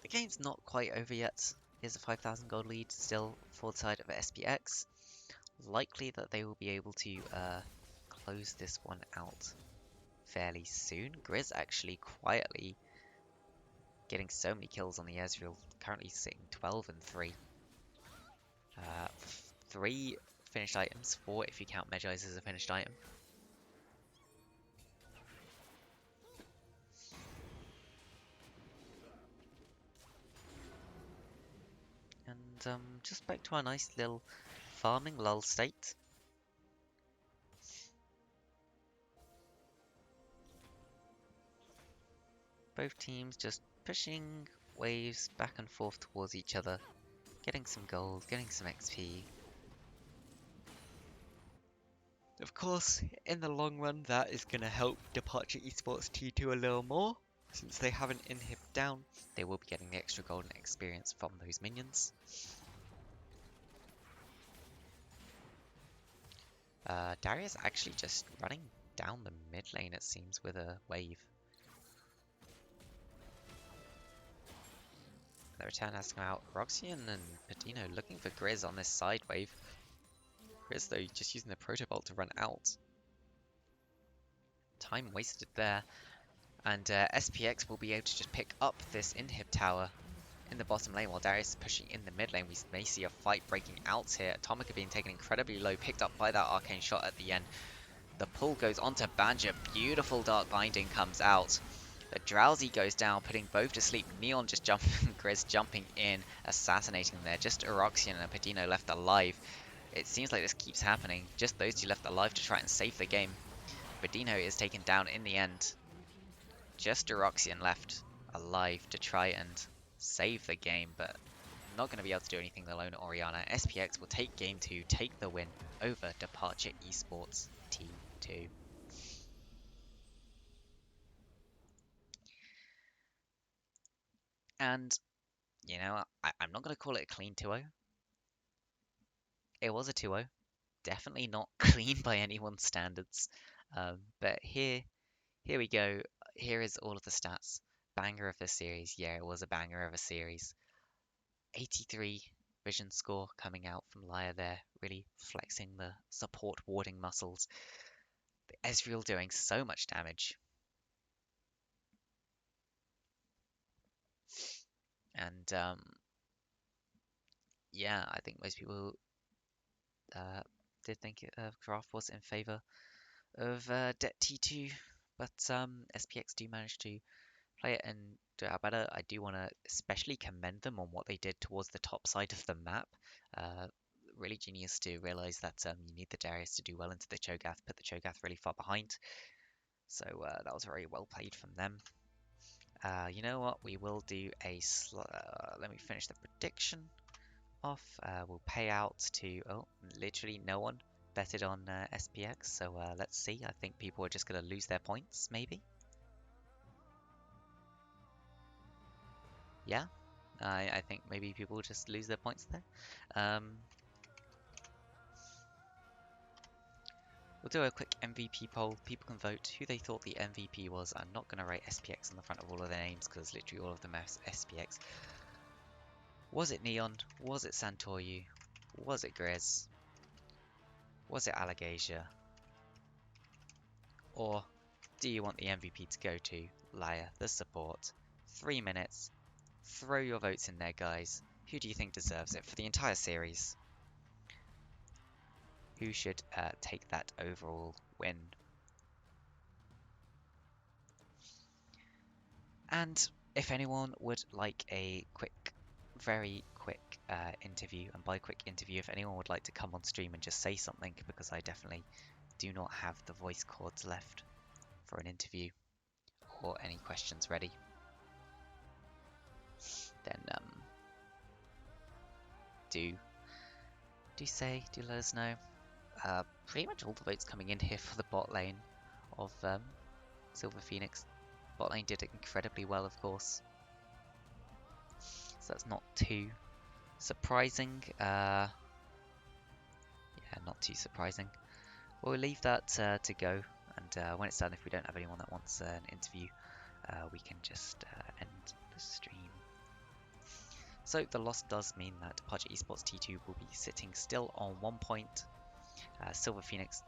the game's not quite over yet. Here's a 5,000 gold lead still for the side of SPX. Likely that they will be able to close this one out fairly soon. Grizz actually quietly getting so many kills on the Ezreal, currently sitting 12 and 3. 3 finished items, 4 if you count Medjai's as a finished item. And just back to our nice little farming lull state. Both teams just pushing waves back and forth towards each other, getting some gold, getting some XP. Of course, in the long run, that is going to help Departure Esports T2 a little more. Since they have an inhib down, they will be getting the extra golden experience from those minions. Darius actually just running down the mid lane, it seems, with a wave. The return has to come out. Roxian and Padino looking for Grizz on this side wave. Grizz, though, just using the Protobolt to run out. Time wasted there. And SPX will be able to just pick up this inhib tower in the bottom lane while Darius is pushing in the mid lane. We may see a fight breaking out here. Atomica being taken incredibly low, picked up by that arcane shot at the end. The pull goes onto Banja. Beautiful Dark Binding comes out. The Drowsy goes down, putting both to sleep. Neon just jumping, Grizz jumping in, assassinating them there. Just Eroxian and Padino left alive. It seems like this keeps happening. Just those two left alive to try and save the game. Padino is taken down in the end. Just Eroxian left alive to try and save the game, but not going to be able to do anything alone. Orianna. SPX will take game 2, take the win over Departure Esports T2. And, you know, I'm not going to call it a clean 2-0. It was a 2-0. Definitely not clean by anyone's standards. But here we go. Here is all of the stats. Banger of the series. Yeah, it was a banger of a series. 83 vision score coming out from Laya there, really flexing the support warding muscles. The Ezreal doing so much damage. And yeah, I think most people did think Craft was in favor of DET2, but SPX do manage to play it and do it out better. I do want to especially commend them on what they did towards the top side of the map. Really genius to realize that you need the Darius to do well into the Cho'Gath, put the Cho'Gath really far behind. So that was very well played from them. You know what? We will do a let me finish the prediction off. We'll pay out to literally no one betted on SPX. So let's see. I think people are just going to lose their points, maybe. Yeah, I think maybe people will just lose their points there. We'll do a quick MVP poll. People can vote who they thought the MVP was. I'm not going to write SPX on the front of all of their names because literally all of them are SPX. Was it Neon? Was it Santoyu? Was it Grizz? Was it Allegasia? Or do you want the MVP to go to Laya, the support? 3 minutes. Throw your votes in there, guys. Who do you think deserves it for the entire series? Who should take that overall win? And if anyone would like a quick, very quick interview, and by quick interview, if anyone would like to come on stream and just say something, because I definitely do not have the voice cords left for an interview or any questions ready, then do let us know. Pretty much all the votes coming in here for the bot lane of Silver Phoenix. Bot lane did incredibly well, of course, so that's not too surprising. Yeah, not too surprising. We'll leave that to go, and when it's done, if we don't have anyone that wants an interview, we can just end the stream. So the loss does mean that Pacha Esports T2 will be sitting still on 1 point. Silver Phoenix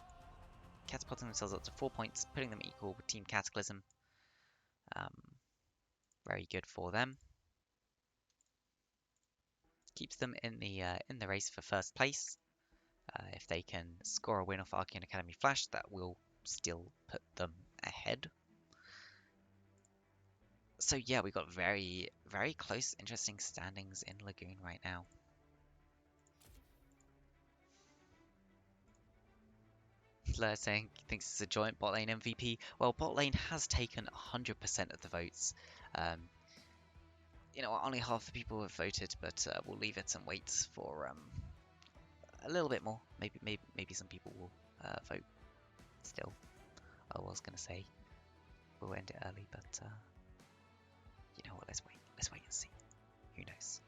catapulting themselves up to 4 points, putting them equal with Team Cataclysm. Very good for them. Keeps them in the race for first place. If they can score a win off Arcane Academy Flash, that will still put them ahead. So yeah, we've got very, very close, interesting standings in Lagoon right now. Blair saying he thinks it's a joint bot lane MVP. Well, bot lane has taken 100% of the votes. You know, only half the people have voted, but we'll leave it and wait for a little bit more. Maybe some people will vote still. I was gonna say we'll end it early, but you know what? Let's wait and see. Who knows?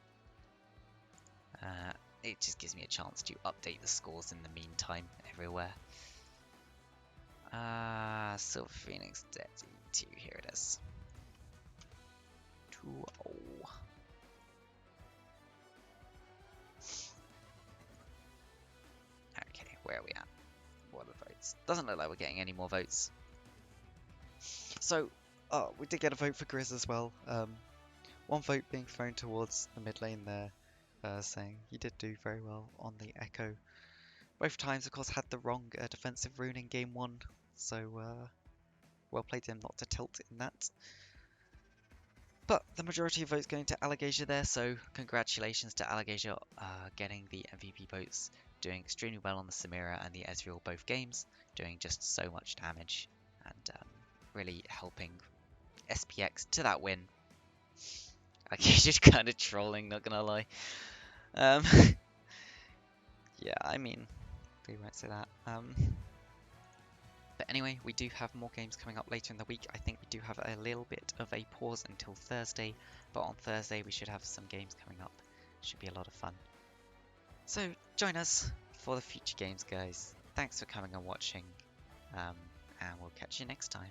It just gives me a chance to update the scores in the meantime everywhere. Silver Phoenix DET2, here it is. 2-0. Okay, where are we at? What are the votes? Doesn't look like we're getting any more votes. So, we did get a vote for Grizz as well. One vote being thrown towards the mid lane there, saying he did do very well on the Echo. Both times, of course, had the wrong defensive rune in game 1, so well played him not to tilt in that. But the majority of votes going to Allegasia there, so congratulations to Allegasia getting the MVP votes, doing extremely well on the Samira and the Ezreal both games, doing just so much damage, and really helping SPX to that win. Okay, just kind of trolling, not gonna lie. Yeah, I mean, they won't say that. But anyway, we do have more games coming up later in the week. I think we do have a little bit of a pause until Thursday, but on Thursday we should have some games coming up. Should be a lot of fun. So join us for the future games, guys. Thanks for coming and watching, and we'll catch you next time.